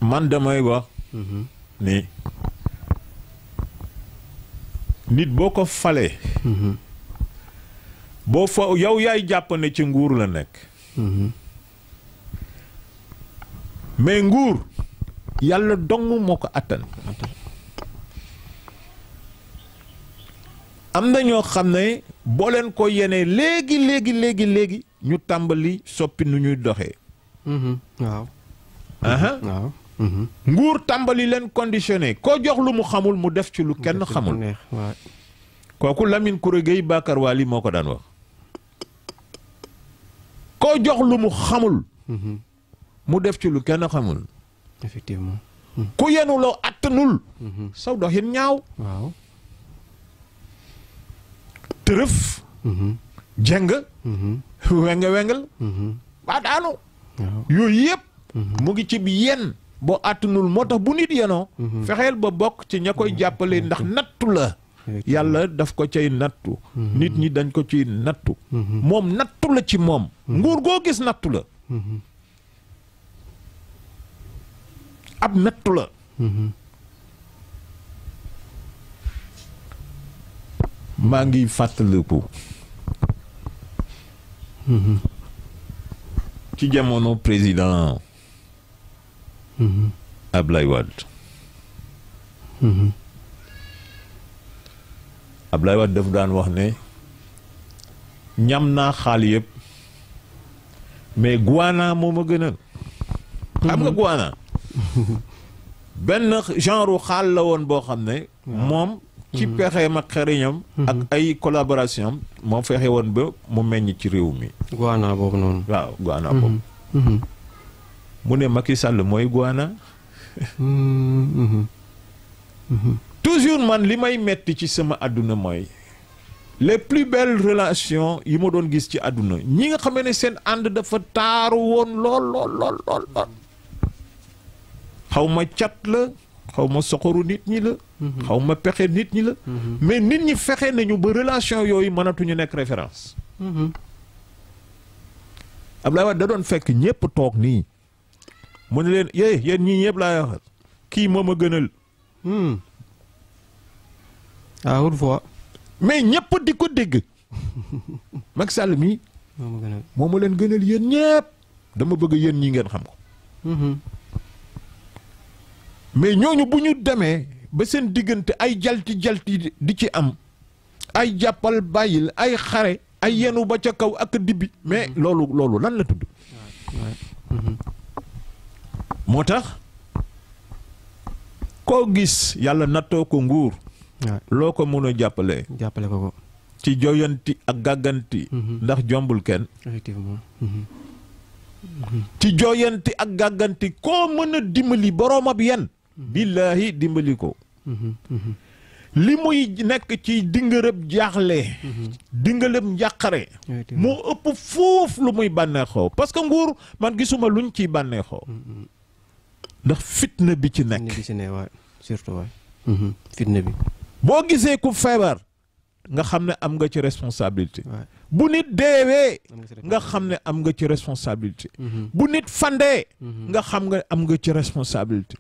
B: man damay wax ni nit boo ko falee boo fa yow yaay jàpp ne ci nguur la nekk mais nguur yàlla dong moo ko attan am na ñoo xam ne boo leen ko yenee léegi ñu tàmbali soppi nu ñuy doxee
A: waaw waaw
B: nguur tàmbali leen conditionné koo jox lu mu xamul mu def ci lu kenn xamul kooku Lamine Kouré Gueye Bakar Wali moo ko daan wax koo jox lu mu xamul mu def ci lu kenn xamul
A: effectivement
B: ku yenu loo attanul saw doxin ñaaw
A: waaw
B: tërëf jeng wengal baa daanu yooyu yëpp mu ngi ci bi yenn boo àttanul moo tax bu nit yenoo fexeel ba bokk ci ña koy jàppale ndax nattu la yàlla daf ko cay nattu nit ñi dañ ko ciy nattu moom nattu la ci moom nguur goo gis nattu la ab nattu la maa ngi fàttaliku ci jamono président Ablaye Wade Ablaye Wade daf daan wax ne ñam naa xaal yëpp mais guana moo ma gënal xam nga guana benn genre xaal la woon boo xam ne moom ci pexeem ak xeriñam ak ay collaboration moo fexe woon ba mu meññ ci réew mi
A: guana boobu noonu
B: waaw guana boobu mu ne Macky Sall mooy guana toujours man li may metti ci sama àdduna mooy les plus belles relations yi ma doon gis ci àdduna ñi nga xam ne seen ànd dafa taaru woon lool xaw ma cat la xaw ma soxoru nit ñi la xaw ma pexe nit ñi la mais nit ñi fexe nañu ba relation yooyu mënatuñu nekk référence Abdoulaye Wade da doon fekk ñëpp toog nii mu ne leen yéen ñii ñëpp laa waxal kii moom a gënal
A: à haute voix
B: mais ñëpp di ko dégg Macky Sall mii moom a leen gënal yéen ñëpp dama bëgg yéen ñi ngeen xam ko mais ñooñu bu ñu demee ba seen diggante ay jalti di ci am ay jàppal bàyyil ay xare ay yenu ba ca kaw ak dibbi mais loolu lan la tudd moo tax koo gis yàlla nattoo ko nguur loo ko mën a jàppale
A: ko
B: ci joyanti ak gàgganti ndax jombul kenn
A: effectivement
B: ci joyanti ak gàgganti koo mën a dimbali boroom ab yen billaahi dimbali ko li muy nekk ci dingarëb jaaxle dingalëb njàqare moo ëpp foofu lu muy bànneexoo parce que nguur man gisuma luñ ciy bànneexoo ndax fitna bi ci nekk
A: surtout waay fitna bi
B: boo gisee ku feebar nga xam ne am nga ci responsabilité bu nit deewee nga xam ne am nga ci responsabilité bu nit fandee nga xam nga am nga ci responsabilité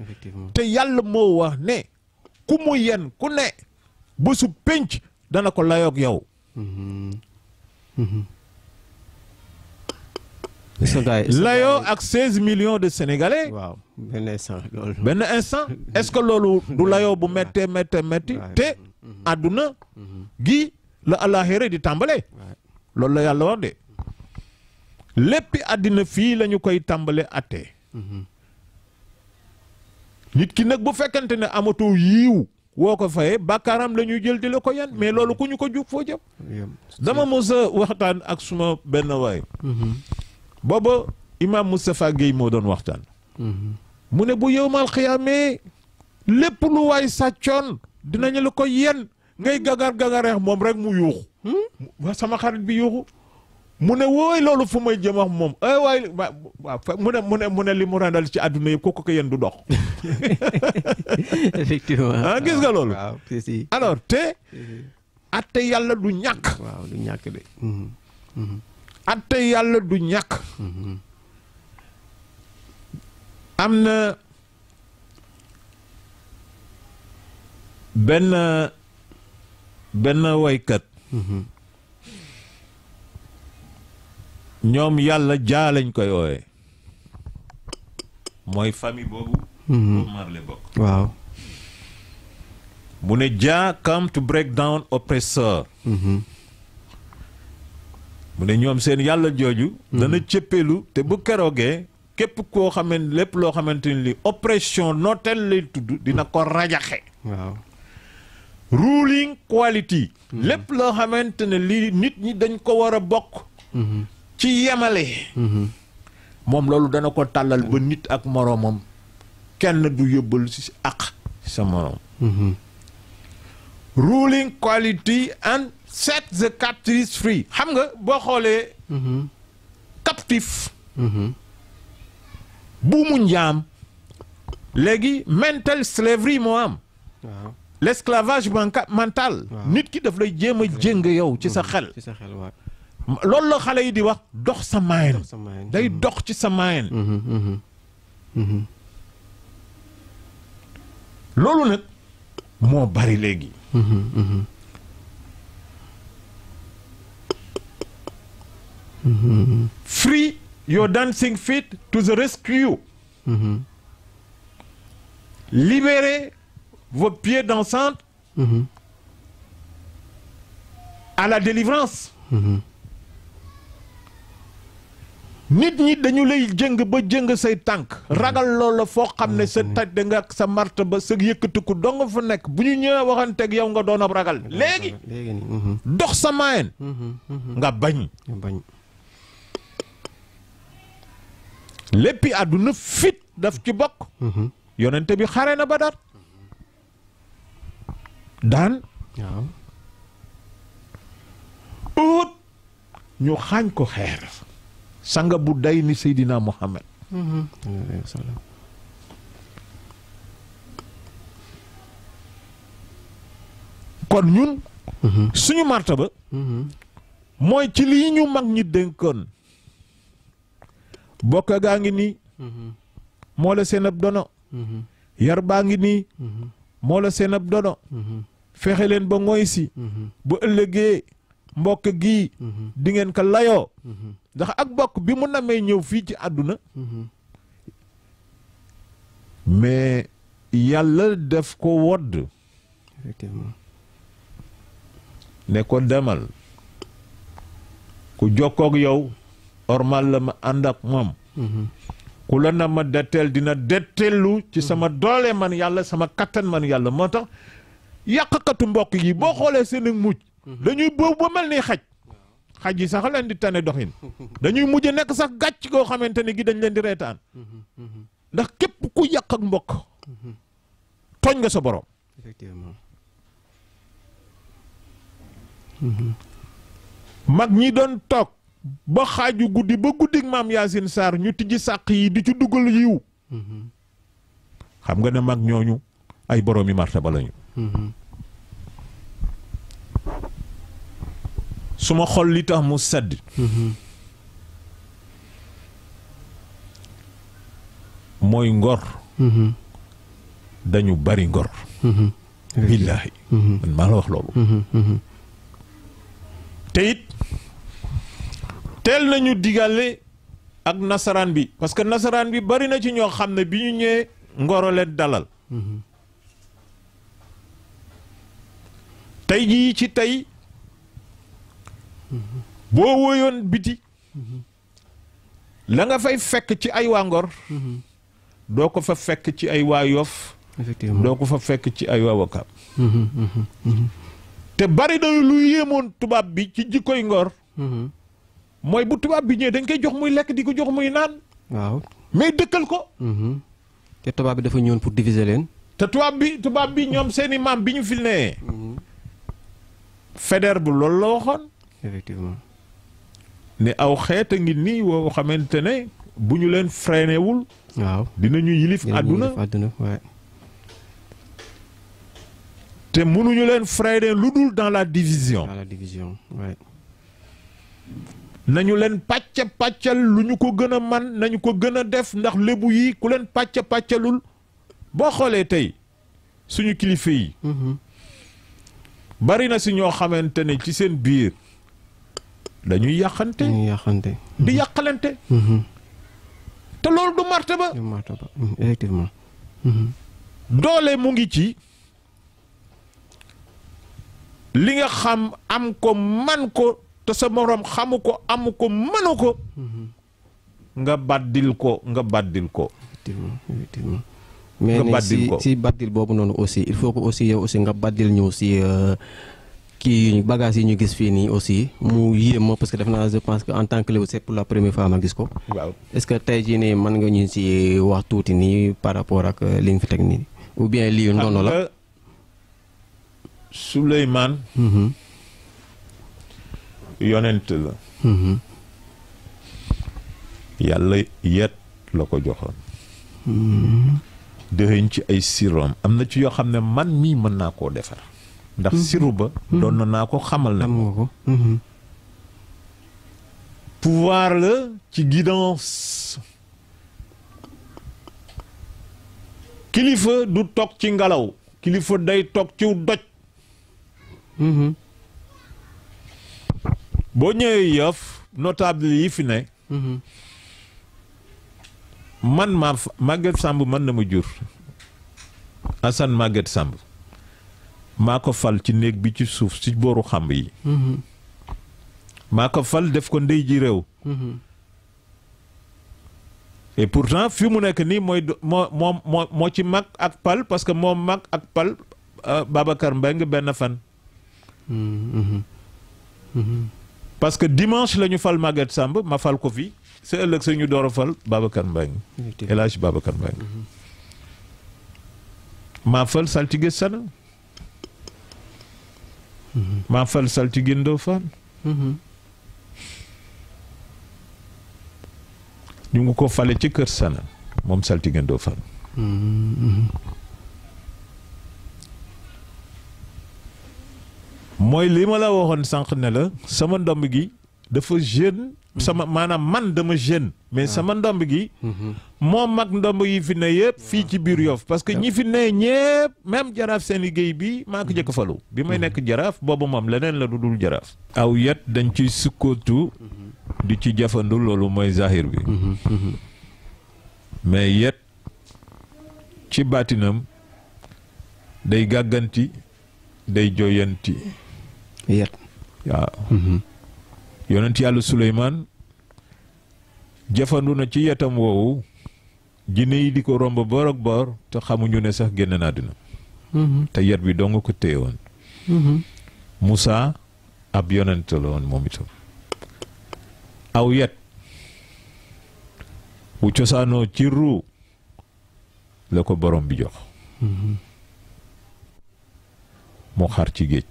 B: te yàlla moo wax ne ku mu yen ku ne bésu pénc dana ko layoog yow layoo ak 16 millions de sénégalais
A: waaw benn
B: instant est-ce que loolu du layoo bu méttee métti te àdduna gi la àllaaxira di tàmbale loolu la yàlla wax de léppi àddina fii la ñu koy tàmbale attee nit ki nag bu fekkante ne amatoo yiiw woo ko fayee bàkkaaram la ñuy jël di la ko yan mais loolu ku ñu ko jug foo jëm dama mos a waxtaan ak suma benn waay booba Imam Moustapha Guèye moo doon waxtaan mu ne bu yowmal xiyaamee lépp lu waay sàccoon dinañu la ko yen ngay gagareex moom rek mu yuuxu sama xarit bi yuuxu mu ne wooy loolu fu may jëm ak moom ay waay waaw mu ne li mu randal ci àdduna yëpp ko yen du dox
A: effectivement
B: gis nga loolu
A: waaw si
B: alors te atte yàlla du ñàkk
A: waaw du ñàkk de
B: atte yàlla du ñàkk am na benn waykat ñoom yàlla jaa lañ koy wooye mooy famille boobu Bob Marley bokk
A: waaw
B: mu ne jaa come to break down oppressor mu ne ñoom seen yàlla jooju dana cëppelu te bu keroogee képp koo xamante lépp loo xamante ni li oppression nooteel lay tudd dina ko rajaxe
A: waaw
B: ruling quality lépp loo xamante ne li nit ñi dañ ko war a bokk ci yemale moom loolu dana ko tàllal ba nit ak moroomam kenn du yóbbal si ak sa moroom ruling quality and set the captives free xam nga boo xoolee captif bu mu njaam léegi mental slavery moo am l'esclavage mental. nit ki daf lay jéem a jéng yow ci sa xel.
A: ci sa xel waaw.
B: loolu la xale yi di wax dox sa maayen. day dox ci sa maayen. loolu nag moo bari léegi. Free your dancing feet to the rescue. Libérez vos pieds dansantes à la délivrance. nit ñi dañu lay jëng ba jëng say tànk ragal loolu foo xam ne sa taj da nga sa marta ba sa yëkkatiku dong fa nekk bu ñu ñëwee waxanteeg yow nga doon ab ragal léegi dox sa maayen nga bañ léppi àdduna fit daf ci bokk yonente bi xare na Badar daan Uhud ñu xaañ ko xeer sanga bu day ni Seydina Muhammad kon ñun suñu martaba mooy ci lii ñu mag ñi dénkoon bokk gaa ngi nii moo la seen ab dono yar baa ngi nii moo la seen ab dono fexe leen ba ngoy si bu ëllëgee mbokk gii di ngeen ko layoo ndax ak bokk bi mu namee ñëw fii ci àdduna mais yàlla def ko wodd
A: effectivement
B: ne ko demal ku jokkoog yow ormal la ma ànd ak moom ku la na ma detteel dina detteelu ci sama doole man yàlla sama kattan man yàlla moo tax yàqkatu mbokk yi boo xoolee seen mujj dañuy boobu ba mel ni xaj yi sax leen di tane doxin dañuy mujj nekk sax gàcc koo xamante ni gi dañ leen di reetaan ndax képp ku yàq ak mbokk tooñ nga sa borom
A: effectivement
B: mag ñi doon toog ba xaaju guddi ba guddik maam Yaasin Sarr ñu tijji sàq yi di ci dugal yiw xam nga ne mag ñooñu ay boroomi martaba lañu suma xol li tax mu sedd mooy ngor dañu bari ngor billaahi man maa la wax loolu te it teel nañu digale ak nasaraan bi parce que nasaraan bi bari na ci ñoo xam ne bi ñu ñëwee ngoro leen dalal tey jii ci tey boo woyoon biti la nga fay fekk ci ay waa Ngor doo ko fa fekk ci ay waa Yoff
A: effectivement
B: doo ko fa fekk ci ay waa Wakaam te bari na lu yéemoon tubaab bi ci jikkoy Ngor mooy bu tubaab bi ñëwee dañ koy jox muy lekk di ko jox muy naan
A: waaw
B: mais dëkkal ko
A: te tubaab bi dafa ñëwoon pour diviser leen
B: te tubaab bi ñoom seeni maam bi ñu fi nee Faidherbe bu loolu la waxoon
A: effectivement
B: ne aw xeet a ngi nii woo xamante ne bu ñu leen freiné wul
A: waaw
B: dinañu yilif àdduna
A: waaye
B: te mënuñu leen freiné lu dul dans la division
A: waaye
B: nañu leen pàccal lu ñu ko gën a man nañu ko gën a def ndax lébu yi ku leen pàccalul boo xoolee tey suñu kilifa yi bari na si ñoo xamante ne ci seen biir dañuy yàqante di yàqalante te loolu du martaba
A: effectivement
B: doole mu ngi ci li nga xam am ko man ko te sa moroom xamu ko amu ko mënu ko nga baddil ko
A: effectivement mais si baddil boobu noonu aussi il faut que aussi yow aussi nga baddil ñu si kii bagage yi ñu gis fii nii aussi mu yéem ma parce que def naa je pense que en tant que lébu c'est pour la première fois ma gis ko
B: waaw
A: est-ce que tey jii nii mën nga ñu si wax tuuti nii par rapport ak li nga fi teg nii ou bien lii noonu la
B: Souleymane yonent la yàlla yet la ko joxoon dëxëñ ci ay sirom am na ci yoo xam ne man mii mën naa koo defar ndax siru ba doon naa ko xamal na pouvoir la ci guidance kilifa du toog ci ngelaw kilifa day toog ciw doj boo ñëwee Yoff notable yi fi ne man Maguette Samb man na ma jur Assane Maguette Samb maa ko fal ci néeg bi ci suuf ci booru xamb yi maa ko fal def ko ndey ji réew et pourtant fi mu nekk nii mooy moo ci mag ak pal parce que moo mag ak pal Babacar Mbengue benn fan parce que dimanche la ñu fal Maguette Samb ma fal ko fi sa ëllëg sa ñu door a fal Babacar Mbengue El Hadj Babacar Mbengue maa fal saltige Sana maa fal saltige Ndofane ñu ngi ko fale ci kër Sana moom saltige Ndofane mooy li ma la waxoon sànq ne la sama ndomb gi dafa jeune sama maanaam man dama jeune mais sama ndomb gi moo mag ndomb yi fi ne yëpp fii ci biir Yoff parce que ñi fi ne ñëpp même jaraaf seen liggéey bi maa ko jëkk falu bi may nekk jaraaf boobu moom leneen la du dul jaraaf aw yet dañ ciy sukkootu di ci jafandu loolu mooy zahir bi mais yet ci baatinam day gàgganti day joyanti
A: yet
B: waaw yonent yàlla Suleymaan jafandu na ci yetam woowu jinne yi di ko romb boor ak boor te xamuñu ne sax génn na àddina te yet bi dong ko téye woon Moussa ab yonent la woon moom itam aw yet bu cosaanoo ci ruu la ko borom bi jox moo xar ci géej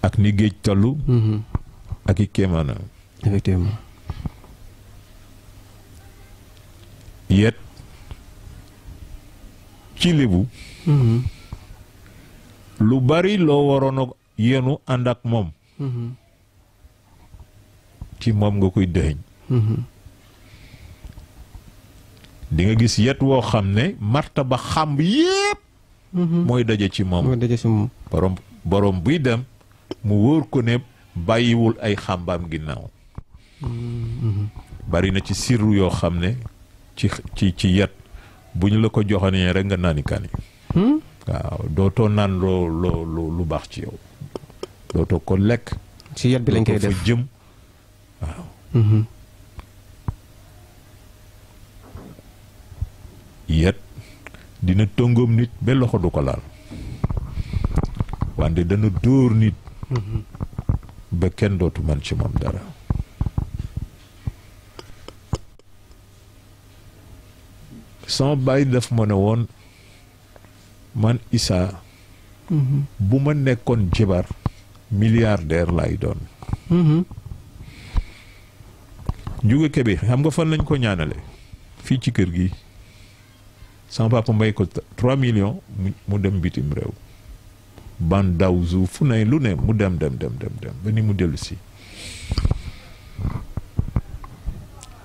B: ak ni géej tollu ak i kéemaana
A: effectivement
B: yet ci lébu lu bari loo waroon a yenu ànd ak moom ci moom nga koy dëxëñ di nga gis yet woo xam ne martaba xamb yépp mooy daje ci moom borom buy dem mu wóor ko ne bàyyiwul ay xàmbaam ginnaaw bari na ci sirru yoo xam ne ci yet bu ñu la ko joxanee rek nga naani kaani waaw dootoo naan lu baax ci yow dootoo ko lekk
A: ci yet bi lañ koy def
B: fa jëm waaw yet dina tongoom nit ba loxo du ko laal wante dana dóor nit ba kenn dootu man ci moom dara sama baay daf ma ne woon man Issa bu ma nekkoon jabar milliardaire lay doon Njuga Kebe xam nga fan lañ ko ñaanale fii ci kër gi sama papa mbay ko 3 millions mu dem bitim réew ban dawzu fu ne lu ne mu dem ba ni mu dellu si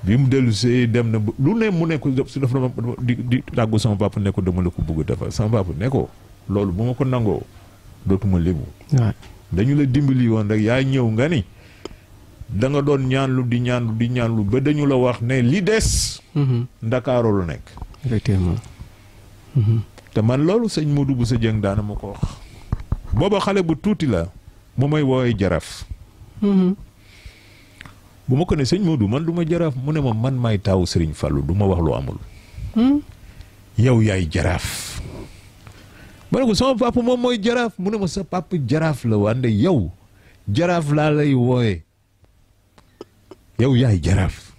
B: bi mu dellu si dem na lu ne mu ne ko si dafa di tàggu sama papa ne ko dama la ko bëgg defal sama papa ne ko loolu bu ma ko nangoo dootuma lébu dañu la dimbali woon rek yaa ñëw nga ni da nga doon ñaanlu di ñaanlu ba dañu la wax ne li des Ndakaaru la nekk
A: effectivement
B: te man loolu sëñ Modou bu sa jëng daana ma ko wax booba xale bu tuuti la mu may woowee jaraaf bu ma ko ne sëñ Modou man du ma jaraaf mu ne ma man maay taawu Sëriñ Fallu du ma wax lu amul yow yaay jaraaf ma ne ko sama papa moom mooy jaraaf mu ne ma sa papa jaraaf la wande yow jaraaf laa lay wooye yow yaay jaraaf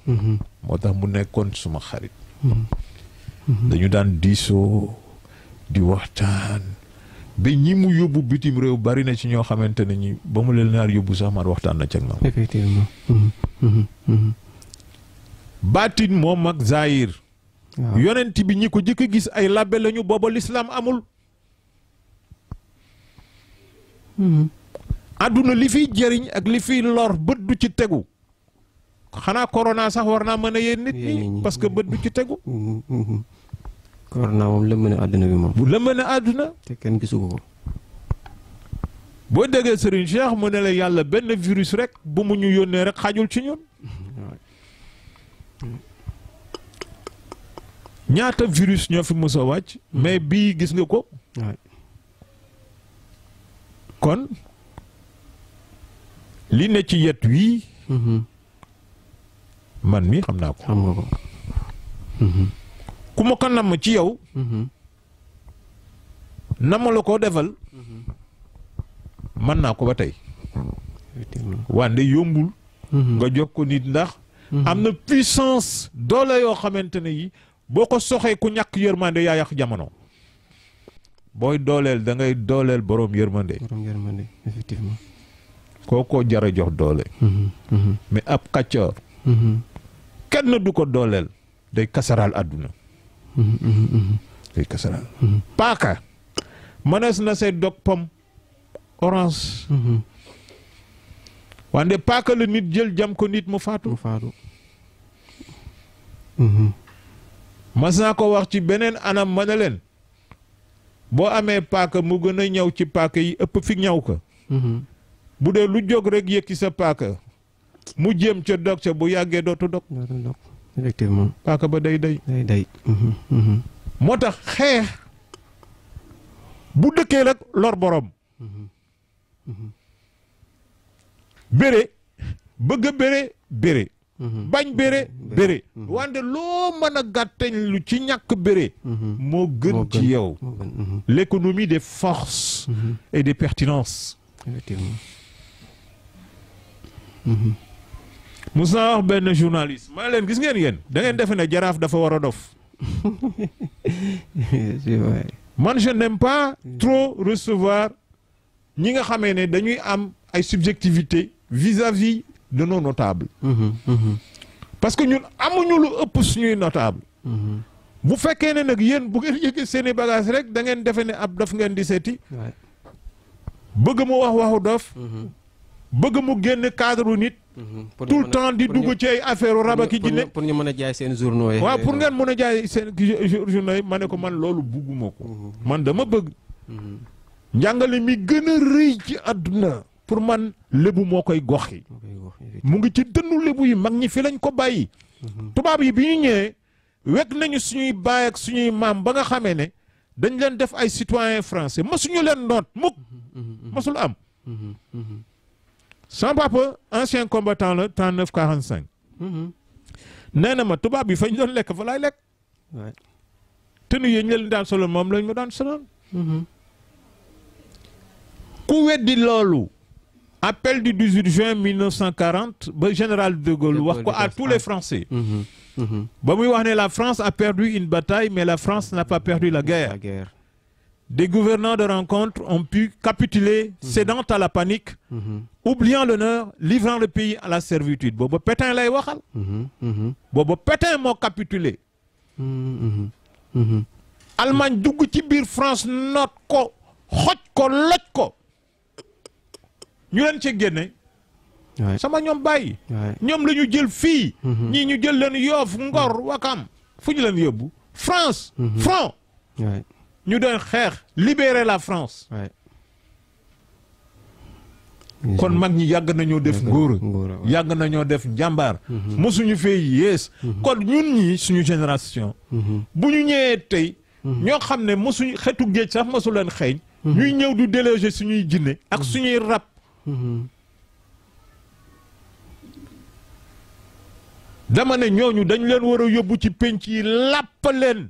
B: moo tax mu nekkoon suma xarit dañu daan diisoo di waxtaan ba ñi mu yóbbu bitim réew bari na ci ñoo xamante ne ñi ba mu leen naar yóbbu sax man waxtaan na ca ñoom
A: effectivement
B: baatin moom ak zaahir yonent bi ñi ko jëkk a gis ay labbe lañu booba l'islam amul. àdduna li fiy jëriñ ak li fiy lor bët du ci tegu xanaa corona sax war naa mën a yéen nit ñi parce que bët du ci tegu.
A: corona moom lëmb na àdduna bi moom.
B: bu lëmb na àdduna.
A: te kenn gisu ko.
B: boo déggee Serigne Cheikh mu ne la yàlla benn virus rek bu mu ñu yónnee rek xajul ci ñun. ñaata virus ñoo fi mës a wàcc. mais bii gis nga ko. kon li ne ci yet wii. man mi xam naa ko.
A: xam nga ko.
B: ku ma ko namm ci yow. namm la ko defal. mën naa ko ba tey. wande yombul. nga jox ko nit ndax. am na puissance doole yoo xamante ne yi boo ko soxee ku ñàkk yërmande yaa yàq jamono. booy dooleel da ngay dooleel borom yërmande.
A: borom yërmande effectivement.
B: kookoo jara jox doole. mais ab kàccoor. kenn du ko dooleel. day kasaraal àdduna. day kasaraal. paaka. mënees na say dog pom orange. wante paaka la nit jël jam ko nit mu faatu.
A: mu faatu.
B: mas naa ko wax ci beneen anam ma ne leen. boo amee paaka mu gën a ñëw ci paaka yi ëpp fi ñëw ko. bu dee lu jóg rek yëkki sa paaka. mu jéem ca dog ca bu yàggee dootu dog.
A: effectivement.
B: paaka ba day.
A: day.
B: moo tax xeex bu dëkkee rek lor borom. béré bëgg a béré. bañ béré. wante loo mën a gàtteñ lu ci ñàkk béré. moo gën ci yow. l'économie des forces. et des pertinences.
A: effectivement.
B: Moussa wax benn journaliste ma leen gis ngeen yéen da ngeen defe ne jaraaf dafa war a dof. man je n'aime pas trop recevoir ñi nga xamee ne dañuy am ay subjectivité vis-à-vis de nos notables. parce que ñun amuñu lu ëpp suñuy notable. bu fekkee ne nag yéen bu ngeen yëgee seeni bagage rek da ngeen defe ne ab dof ngeen di seeti. bëgg mu wax waxu dof. bëgg mu génn cadre nit. tout le temps di dugg ci ay affaire raba ki jinne
A: pour ñu mën a jaay seen journaux yi.
B: waaw pour ngeen mën a jaay seen journaux yi ma ne ko man loolu bugguma ko. man dama bëgg. njàngale mi gën a rëy ci àdduna pour man lébu moo koy goxi mu ngi ci dënnu lébu yi mag ñi fi lañ ko bàyyi. tubaab yi bi ñu ñëwee wekk nañu suñuy baay ak suñuy maam ba nga xamee ne dañ leen def ay citoyens français masuñu leen noot mukk masul am. sama papa ancien combattant la 39 45. nee na ma tubaab yi fañ doon lekk fa laay lekk. tenue yi ñu leen daan solo moom lañ ma daan sonal. ku weddi loolu. appel du 18 juin 1940 ba général de Gaulle wax ko à tous les Français. ba muy wax ne la France a perdu une bataille mais la France n'a pas perdu la guerre. Des gouvernants de rencontre ont pu capituler, cédant à la panique, oubliant l'honneur, livrant le pays à la servitude. Bobo Pétain lay waxal. Bobo Pétain moo capitulé. Allemagne dugg ci biir France noot ko xoj ko loj ko. ñu leen ci génne. sama ñoom bàyyi. ñoom la ñu jël fii. ñii ñu jël leen Yoff Ngor Wakam fu ñu leen yóbbu France. front. ñu doon xeex libérer la France. kon mag ñi yàgg nañoo def ngóora yàgg nañoo def njàmbaar. mosuñu fee yées. kon ñun ñi suñu génération. bu ñu ñëwee tey. ñoo xam ne mosuñu xetu géej sax mosu leen xeeñ. ñuy ñëw du déloger suñuy jinne ak suñuy rab. dama ne ñooñu dañ leen war a yóbbu ci penc yi làpp leen.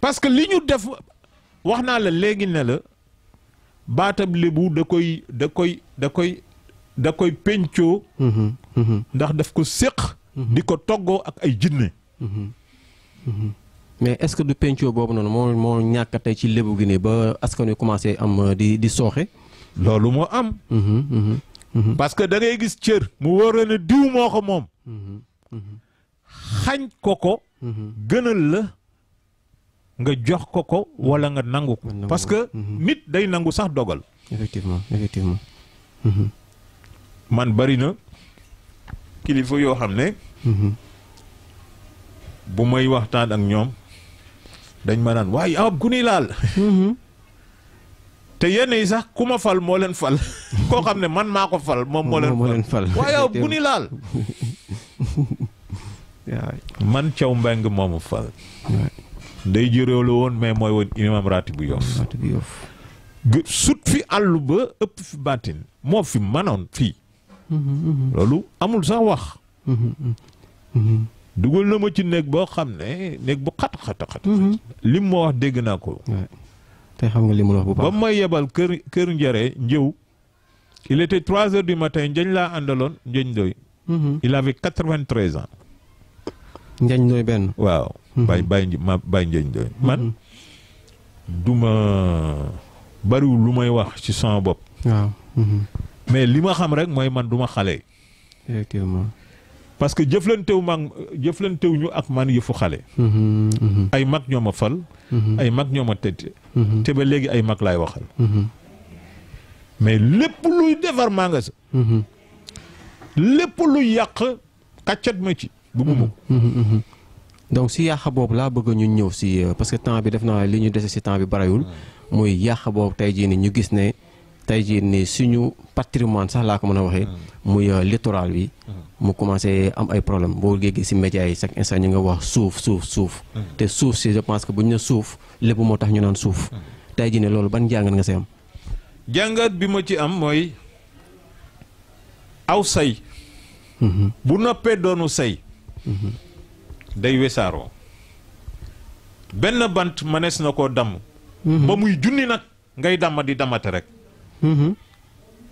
B: parce que li ñu def wax naa la léegi ne la baatab lébu da koy pencoo. ndax daf ko séq. di ko toggoo ak ay jinne.
A: mais est-ce que du pencoo boobu noonu moo ñàkk tey ci lébu gi ne ba askan wi commencé am di sooxe.
B: loolu moo am. parce que da ngay gis cër. mu wóor ne diw moo ko moom. xañ ko gënal la nga jox ko wala nga nangu ko parce que nit day nangu sax dogal.
A: effectivement
B: man bari na kilifa yoo xam ne bu may waxtaan ak ñoom dañ ma naan waaye ab guni laal te yenn yi sax ku ma fal moo leen fal koo xam ne man maa ko fal moom moo leen fal waaye ab guni laal man Thiaw Mbengue moomu fal day jëréew la woon mais mooy woon imam raati bu Yoff sut fi àllu ba ëpp fi baatin moo fi manoon fii loolu amul sax wax dugal na ma ci néeg boo xam ne néeg bu xat lim ma wax dégg naa ko
A: te xam nga li mu wax bu baax
B: ba may yebal kër njëre njëw il était 3 heures du matin njëñ laa àndaloon njëñ doy il avait 93 ans
A: njëñ doy benn
B: waaw bay njëñ doy man duma bariwul lu may wax ci sama bopp
A: waaw
B: mais li ma xam rek mooy man duma xale
A: effectivement
B: parce que jëflantewu ñu ak man yëfu xale ay mag ñoo ma fal ay mag ñoo ma tëdd te ba léegi ay mag laay waxal mais lépp luy defar maa nga sa lépp luy yàq kàccat ma ci bëgguma ko
A: donc si yàq boobu laa bëgg ñu ñëw si parce que temps bi def naa li ñu dese si temps bi barayul muy yàq boobu tey jii ni ñu gis ne tey jii ni suñu patrimoine sax laa ko mën a waxee muy littoral bi mu commencé am ay problème boo géegee si médias yi chaque instant ñu nga wax suuf te suuf si je pense que bu ñu ne suuf lépp moo tax ñu naan suuf tey jii ne loolu ban jàngat nga si am
B: jàngat bi ma ci am mooy aw say bu noppee doonu say day wesaaroo benn bant mënees na koo damm ba muy junni nag ngay damm di damate rek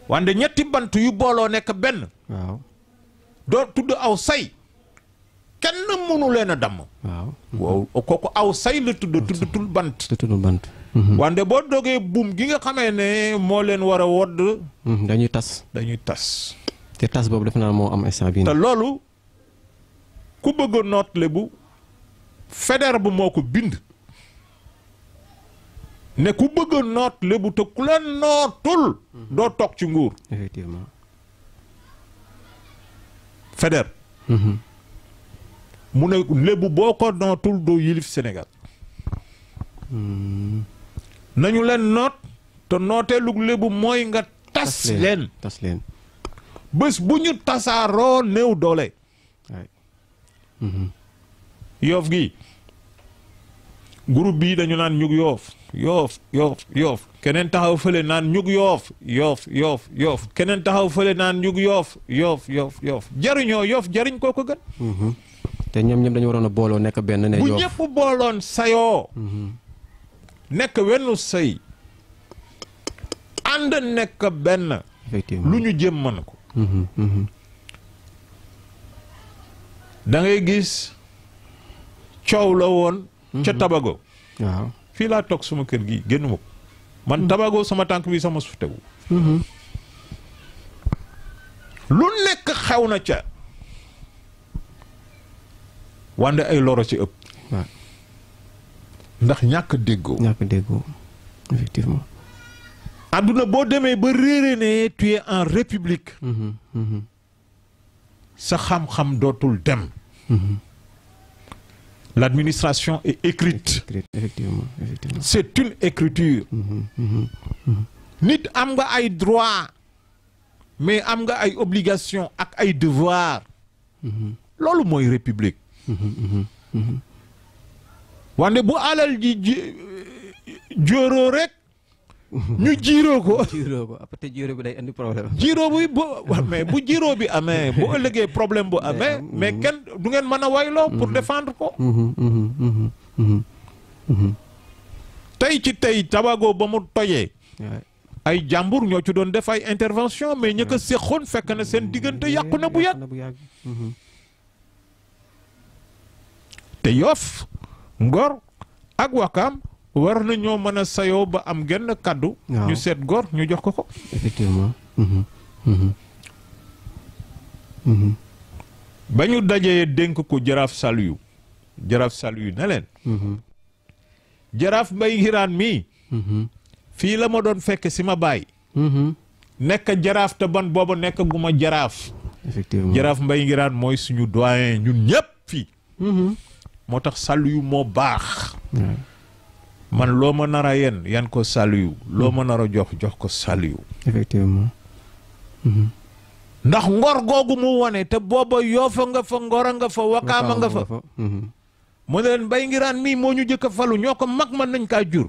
B: wante ñetti bant yu booloo nekk benn
A: waaw
B: doo tudd aw say kenn mënu leen a damm waaw kooku aw say la tuddatul bant wante boo dogee buum gi nga xamee ne moo leen war a wodd
A: dañuy tas te tas boobu def naa moo am instant bii
B: te loolu ku bëgg a noot Lebu Faidherbe bu moo ko bind ne ku bëgg a noot Lebu te ku leen nootul doo toog ci nguur
A: effectivement
B: Faidherbe mu ne Lebu boo ko nootul doo yilif Sénégal nañu leen noot te nooteelu Lebu mooy nga tas leen bés bu ñu tasaaroo néew doole Yoff gi groupe bii dañu naan ñug yoof keneen taxaw fële naan ñug yoof keneen taxaw fële naan ñug yoof jariñoo Yoff jariñ koo ko gën
A: te ñoom dañu waroon a booloo nekk benn ne
B: bu ñëpp booloon sayoo nekk wenn say ànd nekk benn lu ñu jëm mën ko da ngay gis coow la woon ca Tabago
A: waaw
B: fii laa toog suma kër gi génn ma ko man Tabago sama tànk bi sama suuf tegu lu nekk xew na ca wande ay loro ci ëpp ndax ñàkk déggoo
A: effectivement
B: àdduna boo demee ba réere ne tu es en république sa xam-xam dootul dem l'administration est écrite
A: effectivement
B: c'est une écriture nit am nga ay droit mais am nga ay obligation ak ay devoir loolu mooy république wante bu alal ji jóoroo rek ñu jiiroo ko
A: après jiiroo bi day andi problème
B: jiiroo bi mais bu jiiroo bi amee bu ëllëgee problème bu amee mais kenn du ngeen mën a wayloo pour défendre ko tey ci tey Tabago ba mu tojee ay jàmbur ñoo ci doon def ay intervention mais ña ko séqoon fekk na seen diggante yàqu na bu yàgg te Yoff Ngor ak Wakaam war nañoo mën a sayoo ba am genn kàddu ñu seet góor ñu jox ko ba ñu dajee dénk ko jaraaf Saliou ne leen jaraaf Mbay Ngiraan mii fii la ma doon fekk si ma baay nekk jaraaf te ban booba nekk gu ma jaraaf
A: effectivement
B: jaraaf Mbay Ngiraan mooy suñu doyen ñun ñëpp fii moo tax Saliou moo baax man loo ma nar a yan ko Saliou loo ma nar a jox ko Saliou
A: effectivement
B: ndax ngor googu mu wone te booba Yoofa nga fa Ngor nga fa Wakaama nga fa mu ne leen Mbay Ngiraan mii moo ñu jëkk a falu ñoo ko mag man nañ kaa jur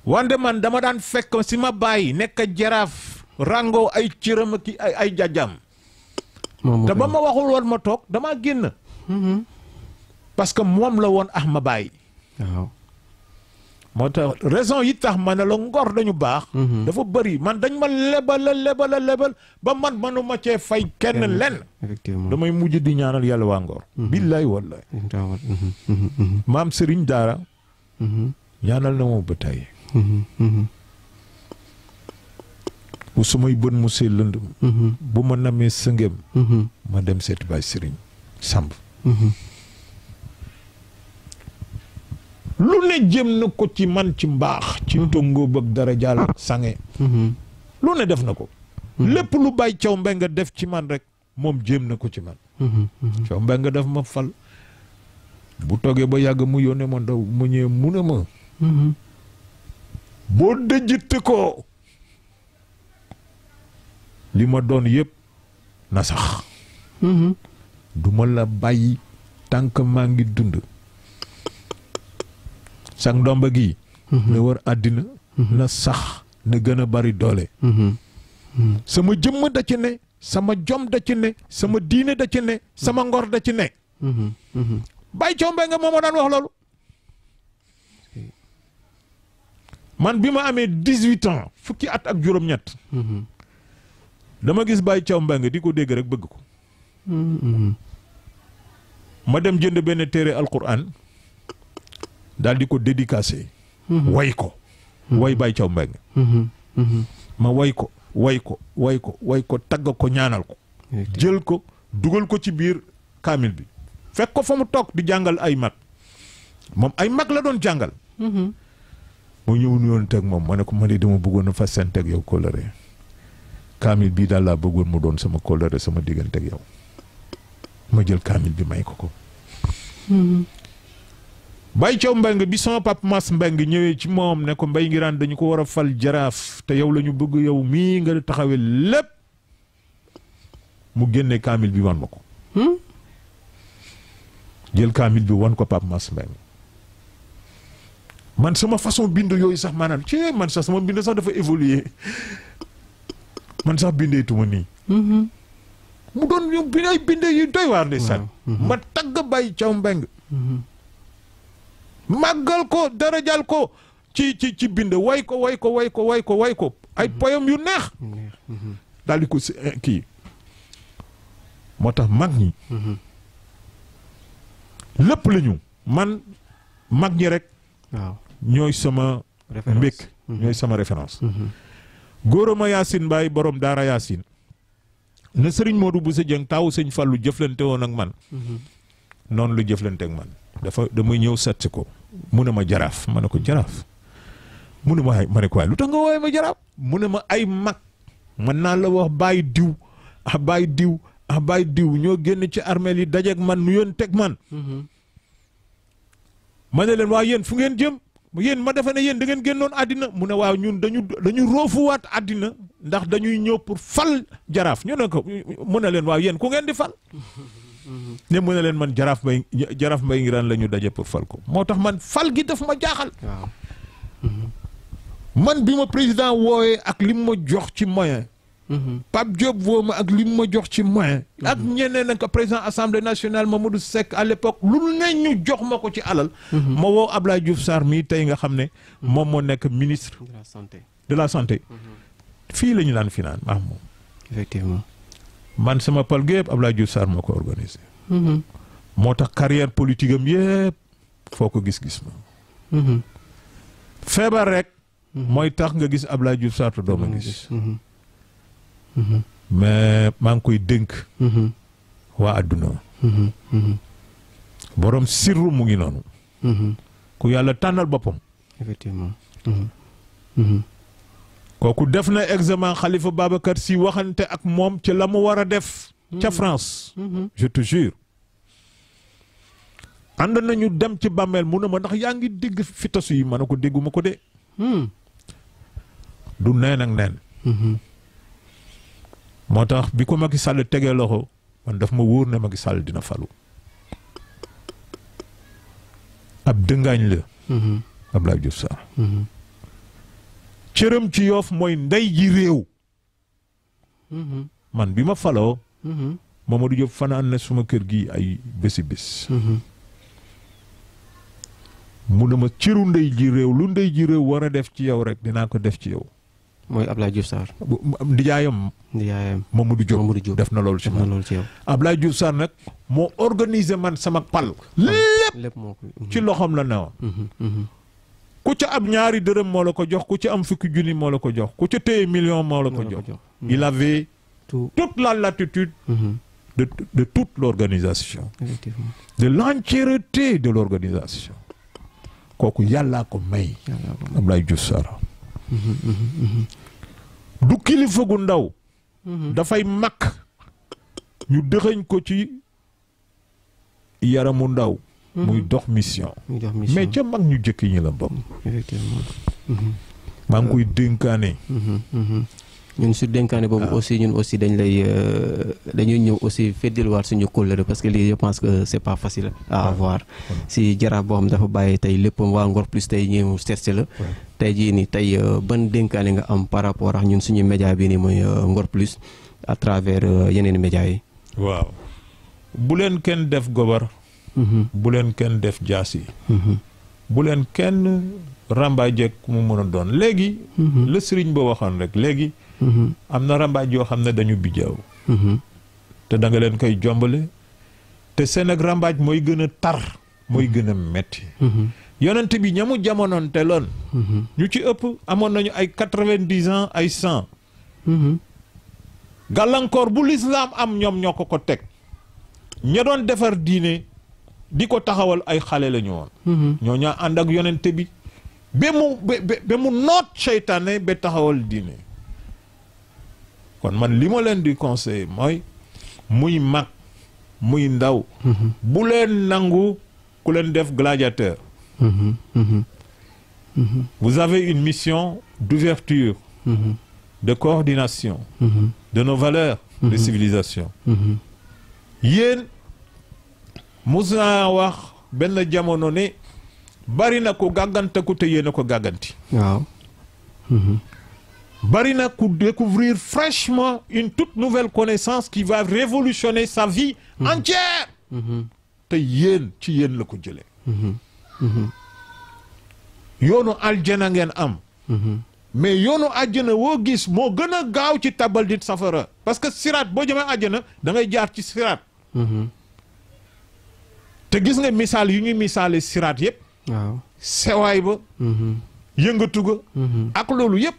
B: wante man dama daan fekk si ma bàyyi nekk jaraaf rango ay cëram ak ay jajam te ba ma waxul woon ma toog damaa génn parce que moom la woon ma bàyyi
A: waaw
B: moo tax raison yi tax ma ne la Ngor dañu baax dafa bëri man dañ ma lebal ba man manuma cee fay kenn lenn
A: effectivement
B: damay mujj di ñaanal yàlla waa Ngor billaay wallaay maam Sëriñ Daara ñaanal na moom ba tey bu sumay bët mu see lëndëm bu ma namee sëngem ma dem seeti baay Sëriñ Samb lu ne jëm na ko ci man ci mbaax ci tongo ak dara jàll sange lu ne def na ko lépp lu Baye Thiaw Mbengue def ci man rek moom jéem na ko ci man Thiaw Mbengue def ma fal bu toogee ba yàgg mu yónnee ma ndaw mu ñëwee mu ne ma boo dëjjite ko li ma doon yëpp na sax du ma la bàyyi tànk maa ngi dund sang ndomba gi na war àddina na sax na gën a bari doole sama jëmm da ci ne sama jom da ci ne sama diine da ci ne sama ngor da ci ne Baye Thiaw Mbengue moo ma daan wax loolu man bi ma amee 18 ans fukki at ak juróom-ñett dama gis Baye Thiaw Mbengue di ko dégg rek bëgg ko ma dem jënd benn téere alquran daal di ko dédicacé way ko way Baye Thiaw Mbengue ma way ko tagg ko ñaanal ko jël ko dugal ko ci biir kaamil bi fekk ko fa mu toog di jàngal ay mag moom ay mag la doon jàngal mu ñëw nuyoon teg moom ma ne ko ma ne dama bëggoon a fas seen teg yow kóllëre kaamil bii daal laa bëggoon mu doon sama kóllëre sama diggante ak yow ma jël kaamil bi may ko Baye Thiaw Mbengue bi sama papa Mass Mbengue ñëwee ci moom ne ko Mbay Ngiraan dañu ko war a fal jaraaf te yow la ñu bëgg yow mii nga taxawee lépp mu génne kaamil bi wan ma ko jël kaamil bi wan ko papa Mass Mbengue man sama façon bind yooyu sax maanaam ci man sax sama bind sax dafa évoluer man sax bindeetuma nii mu doon ñu bi ay binde yu doy waar de san ma tagg Baye Thiaw Mbengue màggal ko darajal ko ci bind way ko ay poème yu neex daal di ko kii moo tax mag ñi lépp la ñu man mag ñi rek
A: waaw
B: ñooy sama mbékk ñooy sama référence góorama Yaasin Mbaay borom daara Yaasin na sëriñ Modou Bousso Dieng taawu sëñ Fallou jëflante woon ak man noonu lu jëflante ak man damay ñëw seet ko mu ne ma jaraaf ma ne ko jaraaf mu ne ma ma ne ko waaye lu tax nga woowee ma jaraaf mu ne ma ay mag man naa la wax bàyyi diw ñoo génn ci armeel yi dajeeg man nu yoon teg man ma ne leen waaw yéen fu ngeen jëm yéen ma defe ne yéen da ngeen génnoon àddina mu ne waaw ñun dañu roofuwaat àddina ndax dañuy ñëw pour fal jaraaf ñu ne ko mu ne leen waaw yéen ku ngeen di fal ne mu ne leen man jaraaf Mbay Ngiraan la ñu daje pour fal ko moo tax man fal gi daf ma jaaxal
A: waaw
B: man bi ma président wooyee ak li ma jox ci moyen Pape Diop woo ma ak li ma jox ci moyen ak ñeneen ak président assemblée nationale Mamadou Seck à l'époque lu ne ñu jox ma ko ci alal ma woo Abdoulaye Diouf Sarr mii tey nga xam ne moom moo nekk ministre de la santé fii la ñu daan fi naan maa moom
A: effectivement
B: man sama pal gépp Abdoulaye Diouf Sarr moo ko organisé moo tax carrière politique am yëpp foo ko gis-gis ma feebar rek mooy tax nga gis Abdoulaye Diouf Sarr te doo ma gis mais maa ngi koy dénk waa àdduna borom sirru mu ngi noonu ku yàlla tànnal boppam
A: effectivement
B: kooku def na examen Khalifa Babacar Sy waxante ak moom ci la mu war a def ca France je te jure ànd nañu dem ci bàmmeel mu ne ma ndax yaa ngi dégg fi tasu yi ma ne ko dégguma ko de du neen ak neen moo tax bi ko Macky Sall tegee loxo man daf ma wóor ne Macky Sall dina falu ab dëngaañ la Abdoulaye Diouf Sarr cëram ci Yoff mooy ndey ji réew man bi ma faloo Mamadou Diop fanaan na suma kër gi ay bési bés mu ne ma cëru ndey ji réew lu ndey ji réew war a def ci yow rek dinaa ko def ci yow
A: mooy Abdoulaye Diouf Sarr
B: ndijaayam Mamadou Diop def na loolu ci man Abdoulaye Diouf Sarr nag moo organisé man sama pal lépp
A: moo ko
B: ci loxoom la newoon ku ca am ñaari dërëm moo la ko jox ku ca am fukki junni moo la ko jox ku ca téye million moo la ko jox il avait toute la latitude de toute l'organisation de l'entièreté de l'organisation kooku yàllaa ko may Abdoulaye Diouf Sarr du kilifa gu ndaw dafay mag ñu dëxëñ ko ci yaramu ndaw muy dox mission mais ca mag ñu jëkk ñi la bokk
A: effectivement
B: maa ngi koy dénkaane
A: ñun su dénkaane boobu aussi ñun aussi dañuy ñëw aussi feddilwaat suñu kóllëre parce que lii je pense que c'est pas facile à avoir si jaraaf boo xam dafa bàyyi tey lépp waa Ngor Plus tey ñëw seet la tey jii ni tey ban dénkaane nga am par rapport ak ñun suñu média bi ni mooy Ngor Plus à travers yeneen médias yi
B: waaw bu leen kenn def gobar bu leen kenn def jaasi bu leen kenn rambaajeek mu mën a doon léegi la sëriñ ba waxoon rek léegi am na rambaaj yoo xam ne dañu bijjaaw te da nga leen koy jombale te seen ak rambaaj mooy gën a tar mooy gën a metti yonent bi ñamu jamonoon te loon ñu ci ëpp amoon nañu ay 90 ans ay 100 gàllankoor bu lislaam am ñoom ñoo ko teg ña doon defar diine di ko taxawal ay xale la ñu woon ñoo ñaa ànd ak yonent bi ba mu noot seytaane ba taxawal diine kon man li ma leen di conseiller mooy muy mag muy ndaw bu leen nangu ku leen def gladiateur vous avez une mission d'ouverture de coordination de nos valeurs de civilisation yéen mus naa wax benn jamono ne bari na ko gàgganteku te yéen a ko gàgganti
A: waaw
B: bari na ku découvrir fraîchement une toute nouvelle connaissance qui va révolutionner sa vie entière te yéen ci yéen la ko jëlee yoonu aljana ngeen am mais yoonu àjjana woo gis moo gën a gaaw ci tabal dit safara parce que siraat boo jëmee àjjana da ngay jaar ci siraat te gis nga misaal yu ñuy misaale siraat yëpp
A: waaw
B: sewaay ba yëngatu ga ak loolu yëpp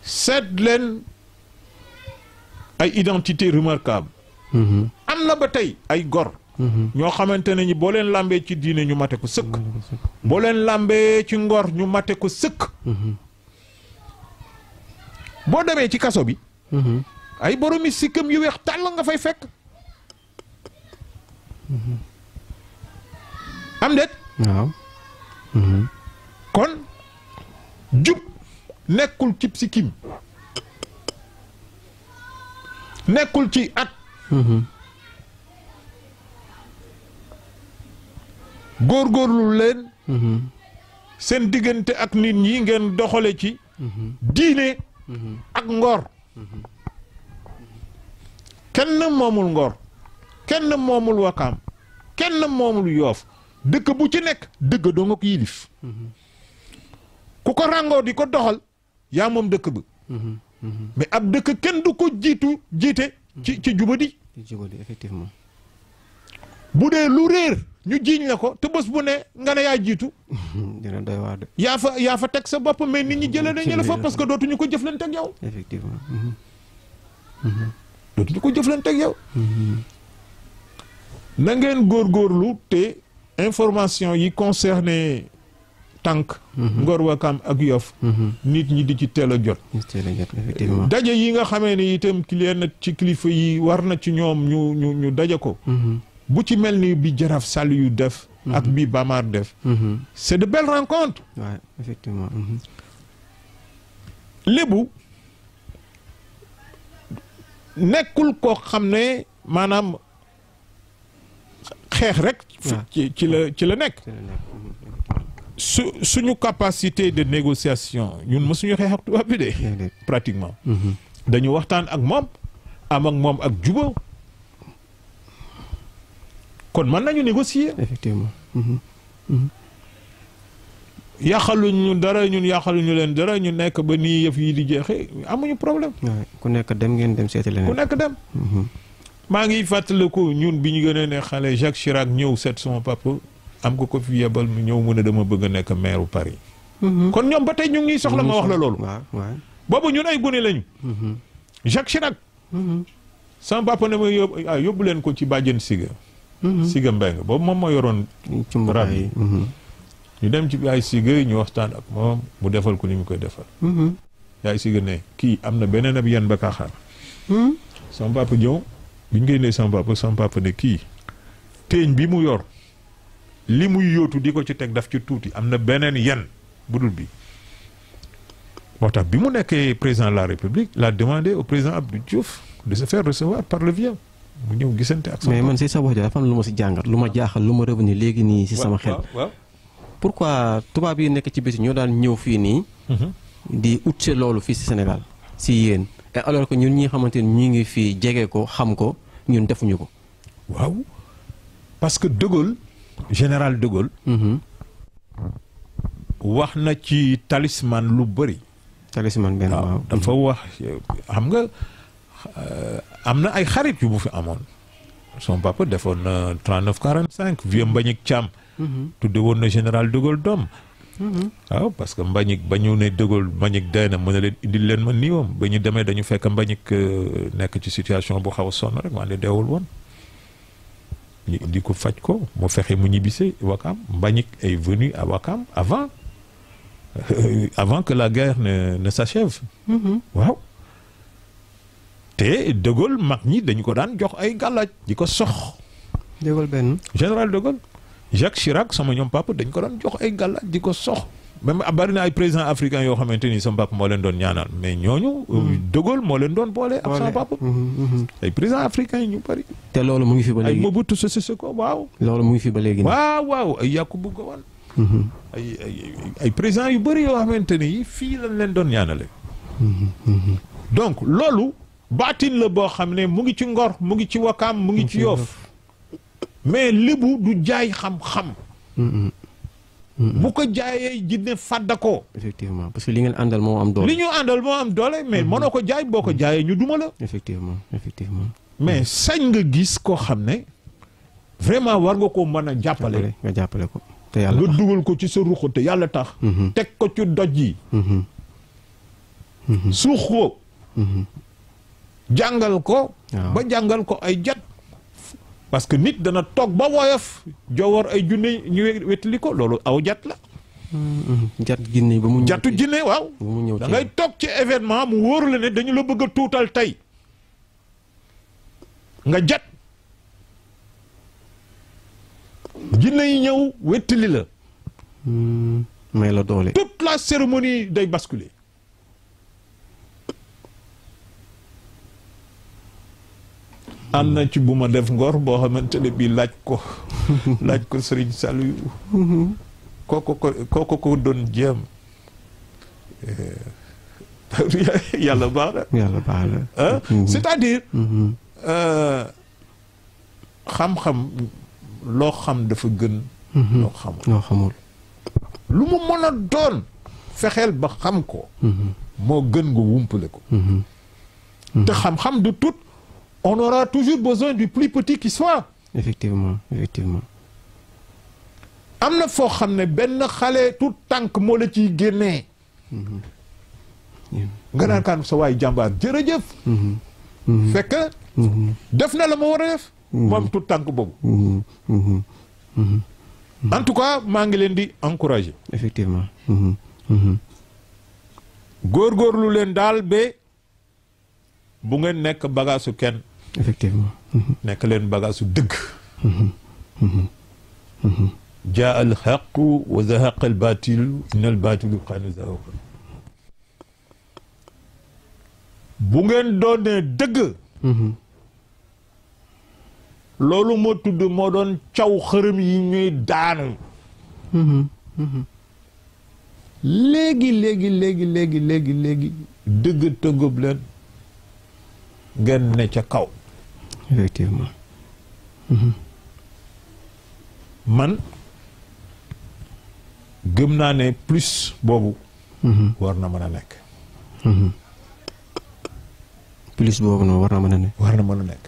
B: seet leen ay identité remarquable am na ba tey ay gor ñoo xamante ne ñi boo leen làmbee ci diine ñu mate ko sëkk boo leen làmbee ci ngor ñu mate ko sëkk boo demee ci kaso bi ay boromi sikkam yu weex tàll nga fay fekk am déet
A: waaw
B: kon jub nekkul ci sikkim nekkul ci at góorgóorlu leen seen diggante ak nit ñi ngeen doxale ci diine ak ngor kenn moomul ngor kenn moomul wakaam kenn moomul yoof dëkk bu ci nekk dëgg doo nga ko yilif ku ko ràngoo di ko doxal yaa moom dëkk ba mais ab dëkk kenn du ko jiite ci jubadi
A: effectivement
B: bu dee lu réer ñu jiiñ la ko te bés bu ne nga ne yaa jiitu.
A: dina doy waar de.
B: yaa fa teg sa bopp mais nit ñi jëlee nañu la fa parce que dootuñu ko jëflante ak yow.
A: effectivement.
B: dootuñu ko jëflante ak yow. na ngeen góorgóorlu te information yi concerné tànk. Ngor Wakam ak Yoff. nit ñi di ci teel a jot.
A: effectivement.
B: daje yi nga xamee ni itam leen ci kilifa yi war na ci ñoom ñu daje ko. bu ci mel ni bi Jaraaf Saliou def. ak bi Bamar def. c'est de belles rencontres.
A: Ouais, effectivement.
B: lébu nekkul koo xam ne maanaam xeex rek. ci la nekk. suñu capacité de négociation ñun mësuñu xeex ak tubaab bi de. pratiquement. dañu waxtaan ak moom am ak moom ak jubóo. kon mën nañu négocier.
A: effectivement.
B: yàqaluñu dara ñun yàqaluñu leen dara ñu nekk ba nii yëf yi di jeexee amuñu problème.
A: ku nekk dem ngeen dem seeti leneen.
B: ku nekk dem. maa ngi fàttaliku ñun bi ñu gënee ne xale Jacques Chirac ñëw seet sama papa am ko fi yebal mu ñëw mu ne dama bëgg a nekk maire Paris. kon ñoom ba tey ñu ngi soxla ma wax la loolu.
A: waaw
B: boobu ñun ay gone lañu. Jacques Chirac. sama papa ne ma yóbbu leen ko ci bàjjen Siga. Siga Mbeng boobu moom moo yoroon. rab yi ñu dem ci yaay Siga ñu waxtaan ak moom mu defal ko ni mu koy defal. yaay Siga ne kii am na beneen ab yan ba kaa xaar. sama papa ñëw bi ñu koy indee sama papa ne kii teeñ bi mu yor li muy yóotu di ko ci teg daf ci tuuti am na beneen yan budul bi. moo tax bi mu nekkee président de la République l'a demandé au président Abdou Diouf de se faire recevoir par le vieux mu ñëw gisante ak.
A: mais man si sa wax dafa am lu ma si jàngat lu ma jaaxal lu ma revenir léegi nii si sama xel. pourquoi tubaab yi nekk ci biti ñoo daan ñëw fii nii. di ut si loolu fii si Sénégal si yéen. et alors que ñun ñi xamante ni ñu ngi fii jege ko xam ko ñun defuñu ko.
B: waaw parce que De Gaulle général De Gaulle. wax na ci talisman lu bëri.
A: talisman benn waaw
B: dafa wax xam nga am na ay xarit yu mu fi amoon. son papa defoon na 39 45 vieux Mbagnick Thiam. tudde woon na général De Gaulle doom. waaw parce que Mbagnick ba ñu ne De Gaulle Mbagnick dee na mën na leen indil leen ma niiwam ba ñu demee dañu fekk Mbagnick nekk ci situation bu xaw a sonn rek wante deewul woon. ñu indi ko faj ko mu fexe mu ñibbisee Wakam Mbagnick est venu à Wakam avant que la guerre ne s'achève. waaw te De Gaulle mag ñi dañu ko daan jox ay gàllaaj di ko sox.
A: De Gaulle benn.
B: général De Gaulle Jacques Chirac sama ñoom papa dañ ko daan jox ay gàllaaj di ko sox. même bari na ay présidents africains yoo xamante ni sama papa moo leen doon ñaanal mais ñooñu. De Gaulle moo leen doon boole ak sama papa. ay présidents africains yi ñu bari.
A: te loolu mu ngi fi ba léegi
B: ay Mobutu Sese Seko waaw.
A: loolu mu ngi fi ba léegi.
B: waaw ay Yakubu Gowon. ay présidents yu bëri yoo xamante ni fii lañ leen doon ñaanale. donc loolu baatin la boo xam ne mu ngi ci Ngor mu ngi ci Wakam mu ngi ci Yoff mais lébu du jaay xam-xam. bu ko jaayee jinne fàdda ko.
A: effectivement parce que li ngeen àndal moo am doole.
B: li ñu àndal moo am doole mais mënoo ko jaay boo ko jaayee ñu duma la.
A: effectivement.
B: mais sañ nga gis koo xam ne vraiment war nga ko mën a jàppale.
A: nga jàppale ko. te yàlla
B: nga dugal ko ci sa ruq te yàlla tax. teg ko ci doj yi. suux ko. jàngal ko. ba jàngal ko ay jat. parce que nit dana toog ba woyof jowor ay junne ñu wetali ko loolu aw jat la.
A: jat jinne ba mu.
B: jatu jinne waaw.
A: ba mu ñëw
B: da ngay toog ci événement mu wóor la ne dañu la bëgg a tuutal tey nga jat jinne yi ñëw wetali la.
A: may la doole.
B: toute la cérémonie day basculer. am na ci bu ma def Ngor boo xamante ne bii laaj ko Serigne Saliou kooku ko doon jéem yàlla baax na. c'est-à-dire. xam-xam loo xam dafa gën. loo xamul. lu mu mën a doon fexeel ba xam ko. moo gën nga wumpale ko. te xam-xam du tout. On aura toujours besoin du plus petit qui soit.
A: effectivement effectivement.
B: am na foo xam ne benn xale tout tànk moo la ciy génnee. nga naan kaan sa waay jàmbaar jërëjëf. fekk def na la ma war a def. moom tout tànk boobu. en tout cas maa ngi leen di encourager.
A: effectivement.
B: góorgóorlu leen daal ba bu ngeen nekk bagaasu kenn.
A: effectivement.
B: nekk leen bagaasu dëgg. jaa al xaqu wa zahaqa al baatilu inna al baatilu kaana zahuuqa. bu ngeen doonee dëgg. loolu moo tudd moo doon caw xërëm yi ñuy daanu. léegi dëgg tëggub leen ngeen ne ca kaw.
A: effectivement.
B: man gëm naa ne plus boobu. war na mën a nekk.
A: plus boobu noonu war na mën a nekk.
B: war na mën a nekk.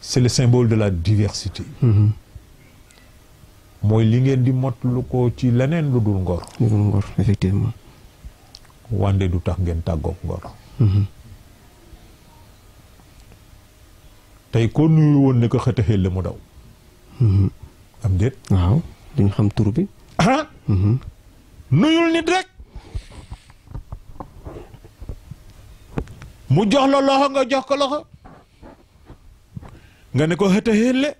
B: c'est le symbole de la diversité. mooy li ngeen di mottlu ko ci leneen lu dul ngor.
A: lu dul ngor effectivement.
B: wande du tax ngeen tàggoog ngor. tey ko nuyu woon ne ko xëtaxee la mu daw. am déet.
A: waaw duñ xam tur bi.
B: nuyul nit rek. mu jox la loxo nga jox ko loxo. nga ne ko xëtaxee la.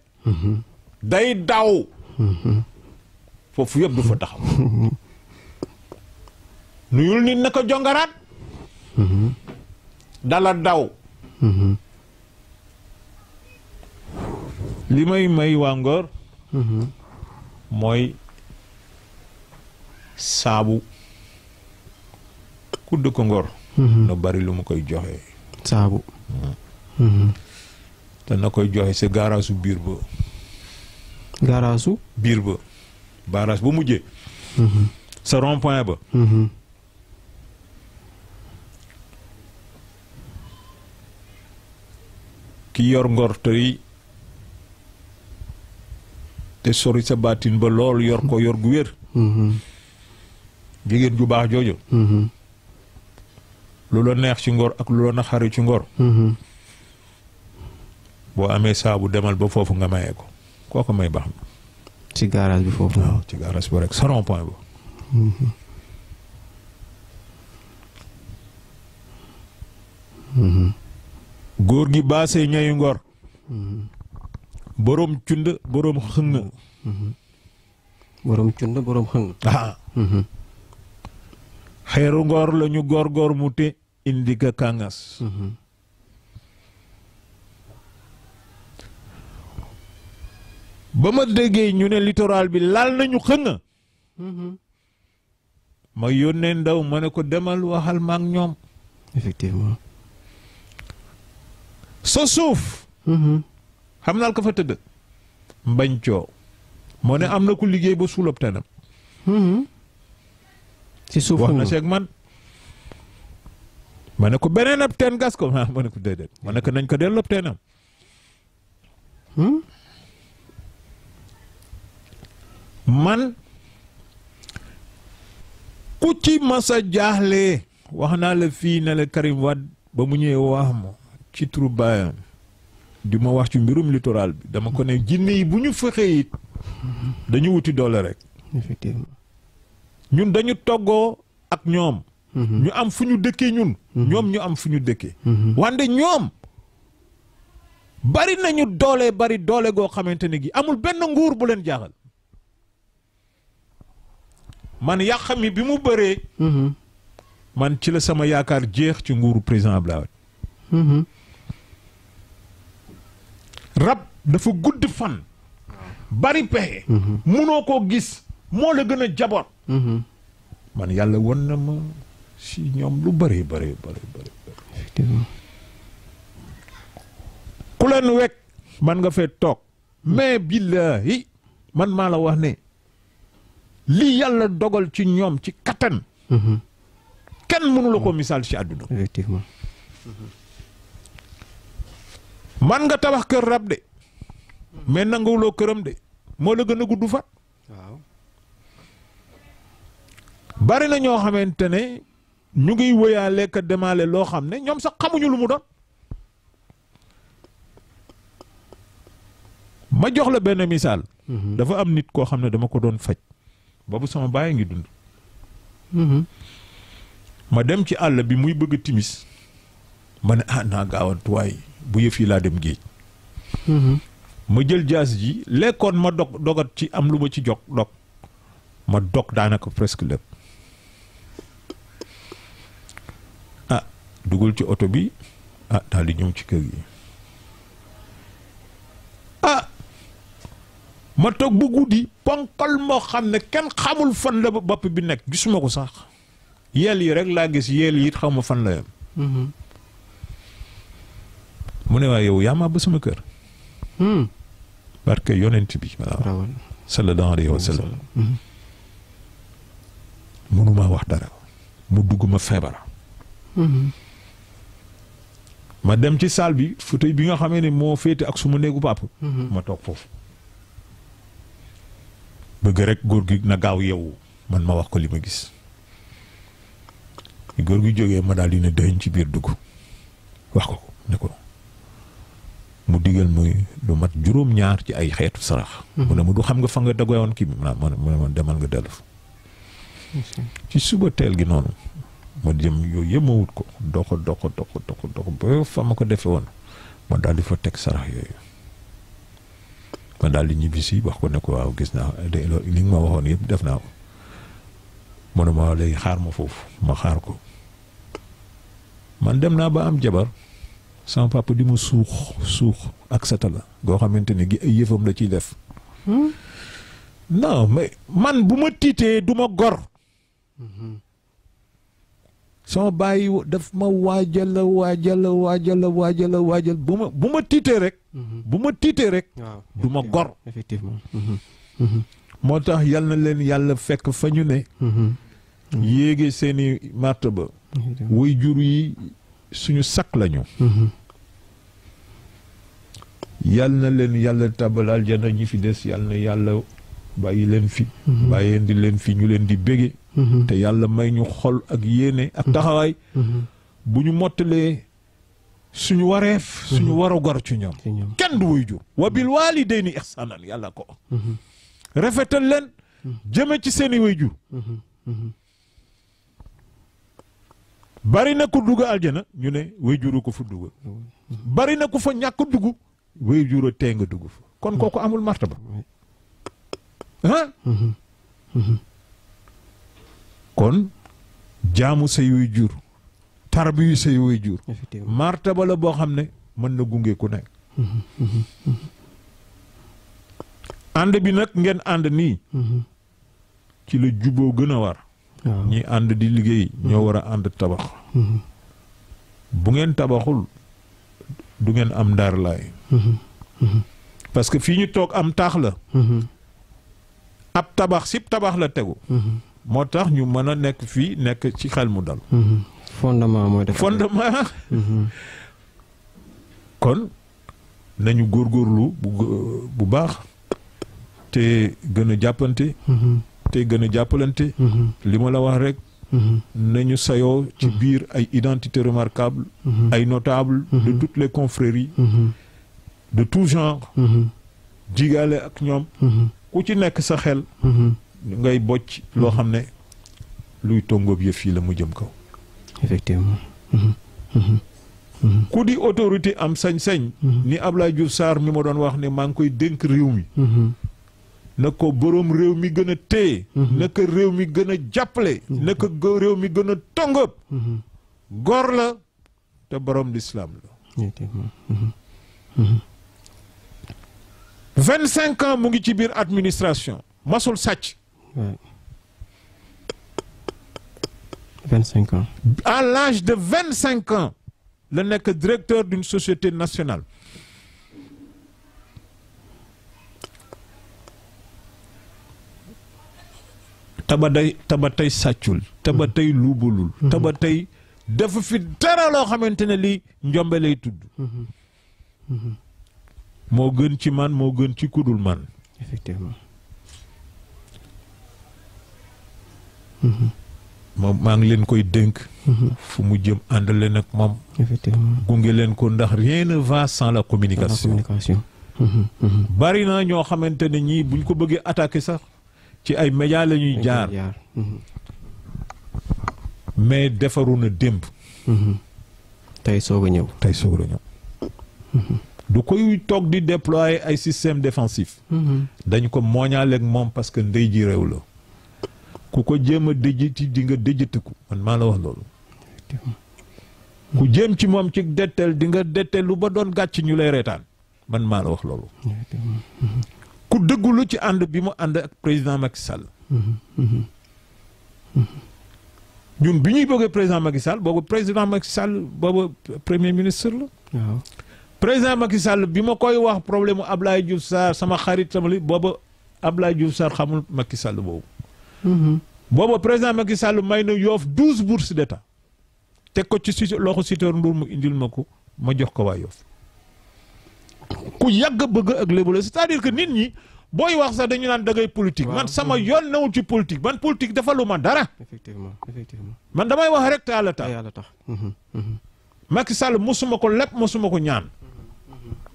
B: day daw. foofu yëpp du fa taxaw. nuyul nit na ko jongaraat. dala daw. li may waa Ngor. mooy saabu ku dëkk Ngor. na bari lu mu koy joxe.
A: saabu.
B: te na koy joxe si gaaraasu biir ba.
A: gaaraasu.
B: biir ba baaraas ba mujjee. sa rond point ba. ki yor Ngor te sori sa baatin ba lool yor ko yor gu wér. jigéen ju baax jooju. lu la neex ci Ngor ak lu la naxari ci Ngor. boo amee saabu demal ba foofu nga mayee ko kooku may baax na.
A: ci garage bi foofu.
B: waaw ci garage ba rek sa rond point ba. góor gi baasee ñayu Ngor. boroom cund boroom xëng.
A: boroom cund boroom xëng.
B: xeeru Ngor la ñu góor mu te indi ka kàngas. ba ma déggee ñu ne littoral bi laal nañu xëng. ma yónnee ndaw ma ne ko demal waxal ma ak ñoom.
A: effectivement.
B: sa suuf. xam naa ko fa tëdd. mbañ coo. moo ne am na ku liggéey ba suulab tenam.
A: ci suuf
B: wax na seeg man. ma ne ko beneen ab teen gas ko ma ne ko déedéet ma ne ko nañ ko delloo teenam. man ku ci masa jaaxle wax naa la fii ne la Karim Wade ba mu ñëwee wax ma ci turu baayam di ma wax ci mbirum littoral bi dama ko ne jinne yi bu ñu fexee it dañu wuti doole rek.
A: effectivement.
B: ñun dañu toggoo ak ñoom. ñu am fu ñu dëkkee ñun. ñoom ñu am fu ñu dëkkee. wante ñoom bari nañu doole bari doole goo xamante ne gi amul benn nguur bu leen jaaxal. man yàq mi bi mu bëree. man ci la sama yaakaar jeex ci nguuru président Abdoulaye Wade. rab dafa gudd fan. bari pexe. munoo koo gis moo la gën a jaboot. man yàlla won na ma si ñoom lu bari.
A: effectivement.
B: ku leen wekk man nga fee toog. mais billahi man maa la wax ne lii yàlla dogal ci ñoom ci kattan. kenn mënu la ko misaal ci àdduna.
A: effectivement.
B: man nga tabax kër rab de mais nanguwuloo këram de moo la gën a gudd fa.
A: waaw.
B: bari na ñoo xamante ne ñu ngi wëyaale ka demaale loo xam ne ñoom sax xamuñu lu mu doon. ma jox la benn misaal. dafa am nit koo xam ne dama ko doon faj boobu sama baay ngi dund. ma dem ci àll bi muy bëgg timis ma ne naa gaawantuwaay bu yëf yi laa dem géej. ma jël jaas ji lekkoon ma dogat ci am lu ma ci dog ma dog daanaka presque lépp. dugal ci oto bi daal di ñëw ci kër gi ma toog bu guddi ponkal moo xam ne kenn xamul fan la bopp bi nekk gisuma ko sax yeel yi rek laa gis yeel yi it xaw ma fan la yem. mu ne waaye yow yaa ma ba sama kër. parce que yonent bi waaw sallallahu alayhi wa sallam mënumaa wax dara mu dugg ma feebar. ma dem ci salle bi fauteuil bi nga xamee ne moo féete ak suma néegu papa. ma toog foofu bëgg rek góor gi na gaaw yeewu man ma wax ko li ma gis góor gi jógee ma daal di ne dëñ ci biir dugg wax ko ne ko mu digal muy lu mat juróom-ñaar ci ay xeetu sarax. mu ne ma du xam nga fa nga dagoyoon kii bi mu ne ma demal nga dellu fa. ci suba teel gi noonu. ma jëm yooyu yëpp ma wut ko dox ba fa ma ko defee woon ma daal di fa teg sarax yooyu ma daal di ñibbisi wax ko ne ko waaw gis naa li nga ma waxoon yëpp def naa ko mu ne ma léegi xaar ma foofu ma xaar ko man dem naa ba am jabar sama papa di ma suux ak satala goo xamante ne gi ay yëfam la ciy def. non mais man bu ma tiitee du ma gor. sama bàyyi daf ma waajal bu ma tiitee rek. bu ma tiitee rek. du ma gor.
A: effectivement.
B: moo tax yal na leen yàlla fekk fa ñu ne. yéege seeni martaba. way jur yi suñu sakk lañu. yal na leen yàlla tabal aljana ñi fi des yal na yàlla bàyyi leen fi. bàyyi di leen fi ñu leen di bége. te yàlla may ñu xol ak yéene ak taxawaay. bu ñu mottalee suñu wareef. suñu waru gor ci ñoom. kenn du wuy jur. wa bil waalidayni ihsaanan yàlla ko. rafetal leen. jëme ci seeni way jur. bari na ku dugg aljana ñu ne way juru ko fa dugg. bari na ku fa ñàkk dugg. way jur a tee nga dugg fa. kon kooku amul martaba. kon jaamu say way jur tarbiyu say way jur martaba la boo xam ne mën na gunge ku nekk. ànd bi nag ngeen ànd nii ci la juboo gën a war. ñi ànd di liggéey ñoo war a ànd tabax. bu ngeen tabaxul du ngeen am ndaar laay. parce que fii ñu toog am taax la. ab tabax sib tabax la tegu. moo tax ñu mën a nekk fii nekk ci xel mu dal.
A: fondement mooy def
B: fondement. kon nañu góorgóorlu bu baax te gën a jàppante. te gën a jàppalante. li ma la wax rek. nañu sayoo ci biir ay identité remarquable. ay notable de toutes les confréries. de tout genre. jigaale ak ñoom. ku ci nekk sa xel. ngay bocc loo xam ne luy tongoob yëf yi la mu jëm kaw.
A: effectivement.
B: ku di autorité am sañ-sañ. ni Abdoulaye Diouf Sarr mi ma doon wax ne maa ngi koy dénk réew mi. na ko boroom réew mi gën a téye. na ko réew mi gën a jàppale. na ko réew mi gën a tongoob. góor la te boroom lislaam la. 25 ans mu ngi ci biir administration masul sàcc.
A: 25 ans.
B: À l'âge de 25 ans la nekk directeur d'une société nationale. taba tey sàccul. taba tey luubalul. taba tey dafa fi dara loo xamante ne lii njombe lay tudd. moo gën ci man moo gën ci kudul man.
A: effectivement.
B: moom maa ngi leen koy dénk. fu mu jëm ànd leen ak moom.
A: effectivement
B: gunge leen ko ndax rien ne va sans la communication. bari na ñoo xamante ne ñii buñ ko bëggee attaquer sax ci ay médias la ñuy jaar. mais defaru na démb.
A: tey soog a ñëw.
B: tey soog a ñëw. du koy toog di déployer ay système défensif. dañu ko mooñaaleeg moom parce que ndey ji réew la. ku ko jéem a déjati di nga déjatiku man maa la wax loolu. ku jéem ci moom ci dettel di nga dettel lu ba doon gàcc ñu lay reetaan man maa la wax loolu. ku dëggulu ci ànd bi mu ànd ak président Macky Sall. ñun bi ñuy bëggee président Macky Sall boobu président Macky Sall boobu premier ministre la.
A: waaw
B: président Macky Sall bi ma koy wax problème mu Ablaye Diouf Sarr sama xarit sama li boobu Ablaye Diouf Sarr xamul Macky Sall boobu. boobu président Macky Sall may na Yoff 12 bourses d'état teg ko ci loxo Sitor Ndour mu indil ma ko ma jox ko waa Yoff ku yàgg bëgg ak lébu la c'est-à-dire que nit ñi booy wax sax dañu naan dangay politique. man sama yoon newul ci politique man politique defalu ma dara.
A: effectivement
B: man damay wax rek te yàlla tax. Macky Sall mosuma ko lépp mosuma ko ñaan.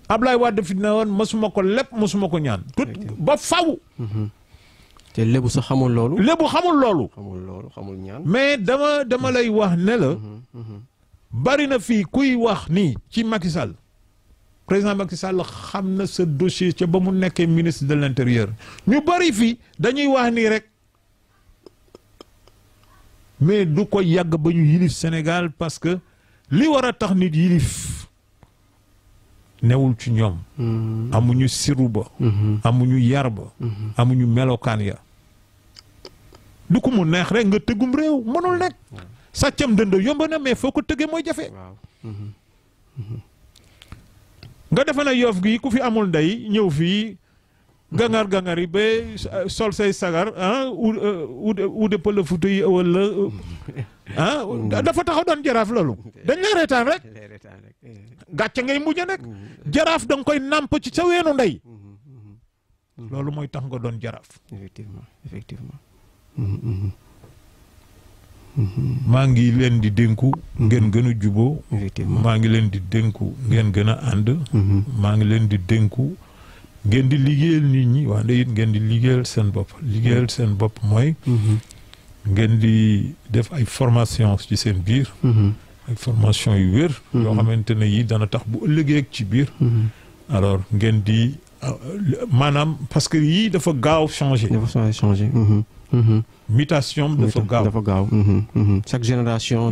B: Ablaye Wade fi ne woon mosuma ko lépp mosuma ko ñaan. tout ba faw.
A: te lébu sax xamul loolu.
B: lébu xamul loolu.
A: xamul ñaan.
B: mais dama lay wax ne la. bari na fii kuy wax nii ci Macky Sall. président Macky Sall xam na sa dossier ca ba mu nekkee ministre de l'intérieur ñu bari fii dañuy wax nii rek mais du ko yàgg ba ñu yilif Sénégal parce que li war a tax nit yilif newul ci ñoom. amuñu siru ba. amuñu yar ba. amuñu melokaan ya. du ko mu neex rek nga tëggum réew mënul nekk. sàccam dënd yomb na mais foo ko tëggee mooy jafe. nga defe na Yoff gi ku fi amul ndey ñëw fii gangar yi ba sol say sagar uude pël Fuuta yi wala dafa taxaw doon jaraaf loolu dañ lay reetaan rek gàcce ngay mujj nag jaraaf da nga koy nàmp ci sa weenu ndey loolu mooy tax nga doon jaraaf.
A: effectivement
B: maa ngi leen di dénku ngeen gën a juboo. maa ngi leen di dénku ngeen gën a ànd. maa ngi leen di dénku ngeen di liggéeyal nit ñi wante it ngeen di liggéeyal seen bopp liggéeyal seen bopp mooy. ngeen di def ay formation ci seen biir. ay formation yu wér. yoo xamante ne yi dana tax bu ëllëgee ci biir. alors ngeen di maanaam parce que yii dafa gaaw changer. mutation dafa gaaw.
A: chaque génération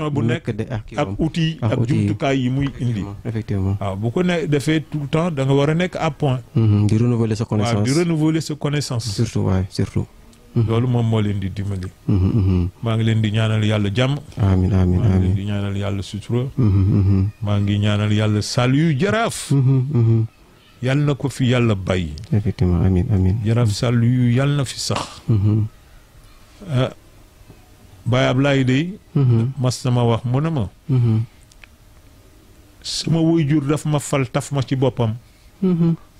B: bu nekk ak outil ak jumtukaay yi muy indi.
A: effectivement
B: waaw bu ko ne defee tout le temps da nga war a nekk à point.
A: di renouveler sa connaissance
B: waaw di renouveler sa connaissance.
A: surtout.
B: loolu moom moo leen di dimbali. maa ngi leen di ñaanal yàlla jàmm.
A: amiin
B: maa ngi leen di ñaanal yàlla sutura. maa ngi ñaanal yàlla Saliou Jaraaf. yàlla na ko fi yàlla bàyyi.
A: effectivement amiin
B: Jaraaf Saliou yàlla na fi sax. Baye Ablaye dey mas na ma wax mu ne ma. sama waajur daf ma fal taf ma ci boppam.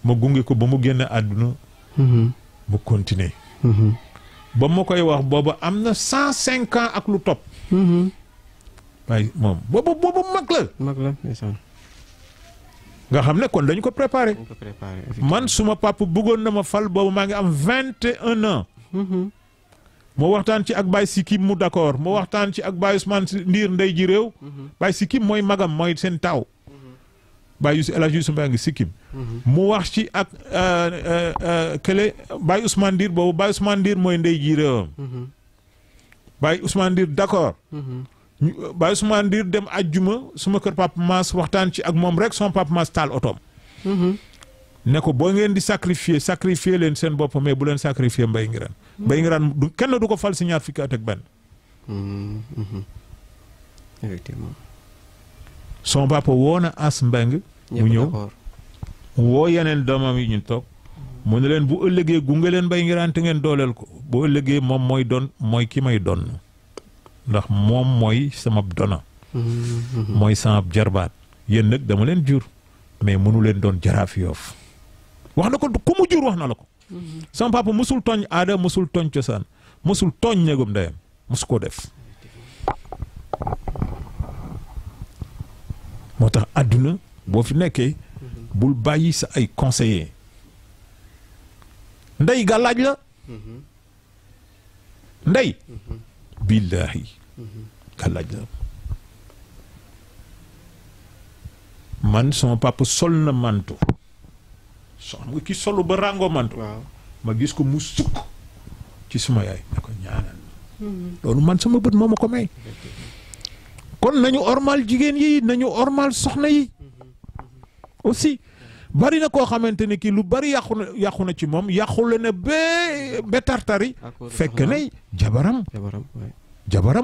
B: ma gunge ko ba mu génne àdduna. mu continuer. ba ma koy wax booba am na 105 ans ak lu topp. waaye moom booba mag la. nga xam ne kon dañu ko préparé. man suma papa bëggoon na ma fal boobu maa ngi am 21 ans. moo waxtaan ci ak Baye Sikim mu d'accord moo waxtaan ci ak Baye Ousmane Ndiir ndey ji réew. Baye Sikim mooy magam mooy seen taaw. Baye El Hadj Youssou Mbengue Sikim. mu wax ci ak kële Baye Ousmane Ndiir boobu Baye Ousmane Ndiir mooy ndey ji réewam. Baye Ousmane Ndiir d'accord. Baye Ousmane Ndiir dem ajjuma suma kër Papa Mass waxtaan ci ak moom rek son Papa Mass taal otoom. ne ko boo ngeen di sacrifier leen seen bopp mais bu leen sacrifier Mbaye Nguirane. Mbaye Nguirane kenn du ko fal si ñaar fukki at ak benn.
A: effectivement.
B: son papa woo na As Mbengue mu ñëw woo yeneen doomam yi ñu toog. mu ne leen bu ëllëgee gunge leen Mbaye Nguirane te ngeen dooleel ko bu ëllëgee moom mooy ki may doon. ndax moom mooy sama dona. mooy sama jarbaat yéen nag dama leen jur. mais mënu leen doon jaraaf Yoff wax na ko ku mu jur wax na la ko. sama papa mosul tooñ aada mosul tooñ cosaan mosul tooñ néegum ndeyam mosu koo def. moo tax àdduna boo fi nekkee bul bàyyi sa ay conseillers ndey gàllaaj la ndey billaahi gàllaaj la man sama papa sol na manto so xam nga ki solu ba ràngoo manto ma gis ko mu sukk ci suma yaay na ko ñaanal loolu man sama bët moo ma ko may kon nañu ormal jigéen yi nañu ormal soxna yi aussi bari na koo xamante ne kii lu bari yàqu na ci moom yàqule na ba tartari fekk ne jabaram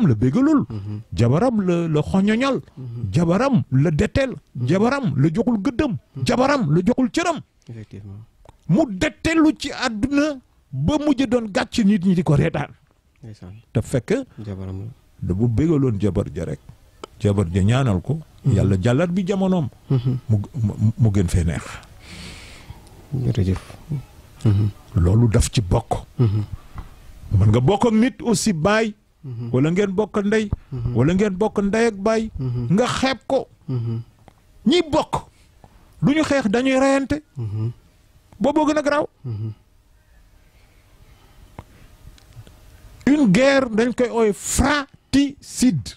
B: la bégalul jabaram la xoñoñal jabaram la deteel jabaram la joxul gëddëm jabaram la joxul cëram
A: effectivement
B: mu detelu ci àdduna ba mujj doon gàcc nit ñi di ko reetaan te fekk
A: jabaram
B: da bu bégaloon jabar ja rek jabar ja ñaanal ko yàlla jàllar bi jamonoom mu gën fee neex
A: jërëjëf
B: loolu daf ci bokk mën nga bokk ak nit aussi baay wala ngeen bokk ndey wala ngeen bokk ndey ak baay nga xeeb ko ñi bokk du ñu xeex dañuy reyante booboo gën a garaaw une guerre dañ koy ooy fratricide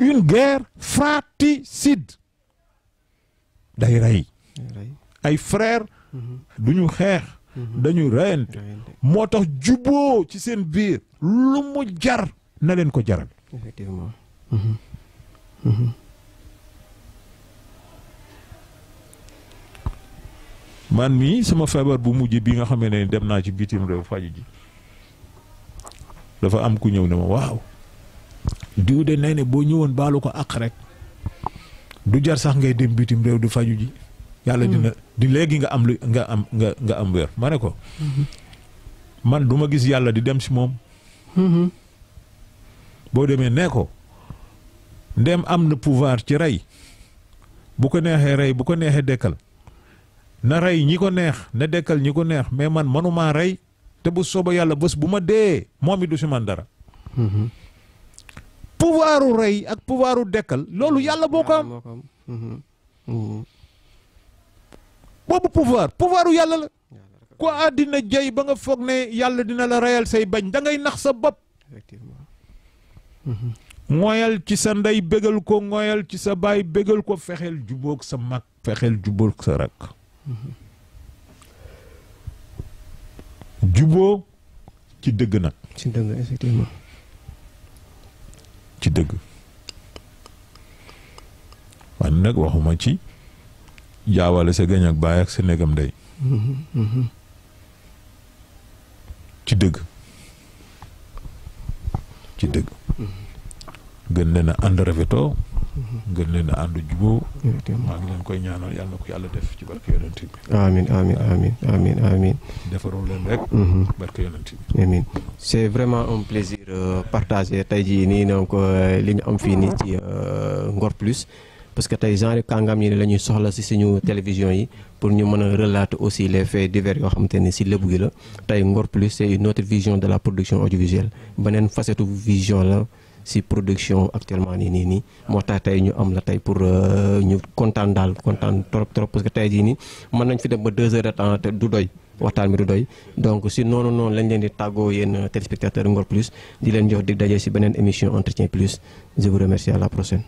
B: une guerre fratricide day rey ay frère du ñu xeex dañuy reyante moo tax juboo ci seen biir lu mu jar na leen ko jaral
A: effectivement
B: man mii sama feebar bu mujj bi nga xamee ne dem naa ci bitim réew faju ji dafa am ku ñëw ne ma waaw diw de nee ne boo ñëwoon baalu ko ak rek du jar sax ngay dem bitim réew di faju ji yàlla dina di léegi nga am lu nga am wér ma ne ko man du ma gis yàlla di dem si moom boo demee nee ko ndem am na pouvoir ci rey bu ko neexee rey bu ko neexee dekkal na rey ñi ko neex na dekkal ñi ko neex mais man manumaa rey te bu sooba yàlla bés bu ma dee moom it du si man dara pouvoiru rey ak pouvoiru dekkal loolu yàlla boo ko am boobu pouvoiru yàlla la ko àddina jey ba nga foog ne yàlla dina la reyal say bañ da ngay nax sa bopp
A: effectivement
B: ngoyal ci sa ndey bégal ko ngoyal ci sa baay bégal ko fexeel jubóog sa mag fexeel jubóog sa rakk juboo ci dëgg nag
A: ci dëgg effectivement
B: ci dëgg wan nag waxuma ci jaawale sa gañ ak baay ak sa néegam ndey ci dëgg gën leen a ànd rafetoo gën leen a ànd juboo maa ngi leen koy ñaanal yàlla na ko yàlla def ci barke yonent bi amiin defaroo leen rek barke yonent bi
A: amiin c'est vraiment un plaisir partagé tey jii nii donc li ñu am fii nii ci Ngor Plus parce que tey genre kàngam yi la ñuy soxla si suñu télévision yi pour ñu mën a relater aussi les faits divers yoo xamante ni si lébu gi la tey Ngor Plus c'est une autre vision de la production audiovisuelle beneen facette vision la si production actuellement nii moo tax tey ñu am la tey pour ñu kontaan trop parce que tey jii nii mën nañ fi dem ba 2 heures de temps te du doy waxtaan bi du doy donc si noonu lañ leen di tàggoo yéen téléspectateurs Ngor Plus di leen jox dig daje si beneen émission Entretien Plus je vous remercie à la prochaine.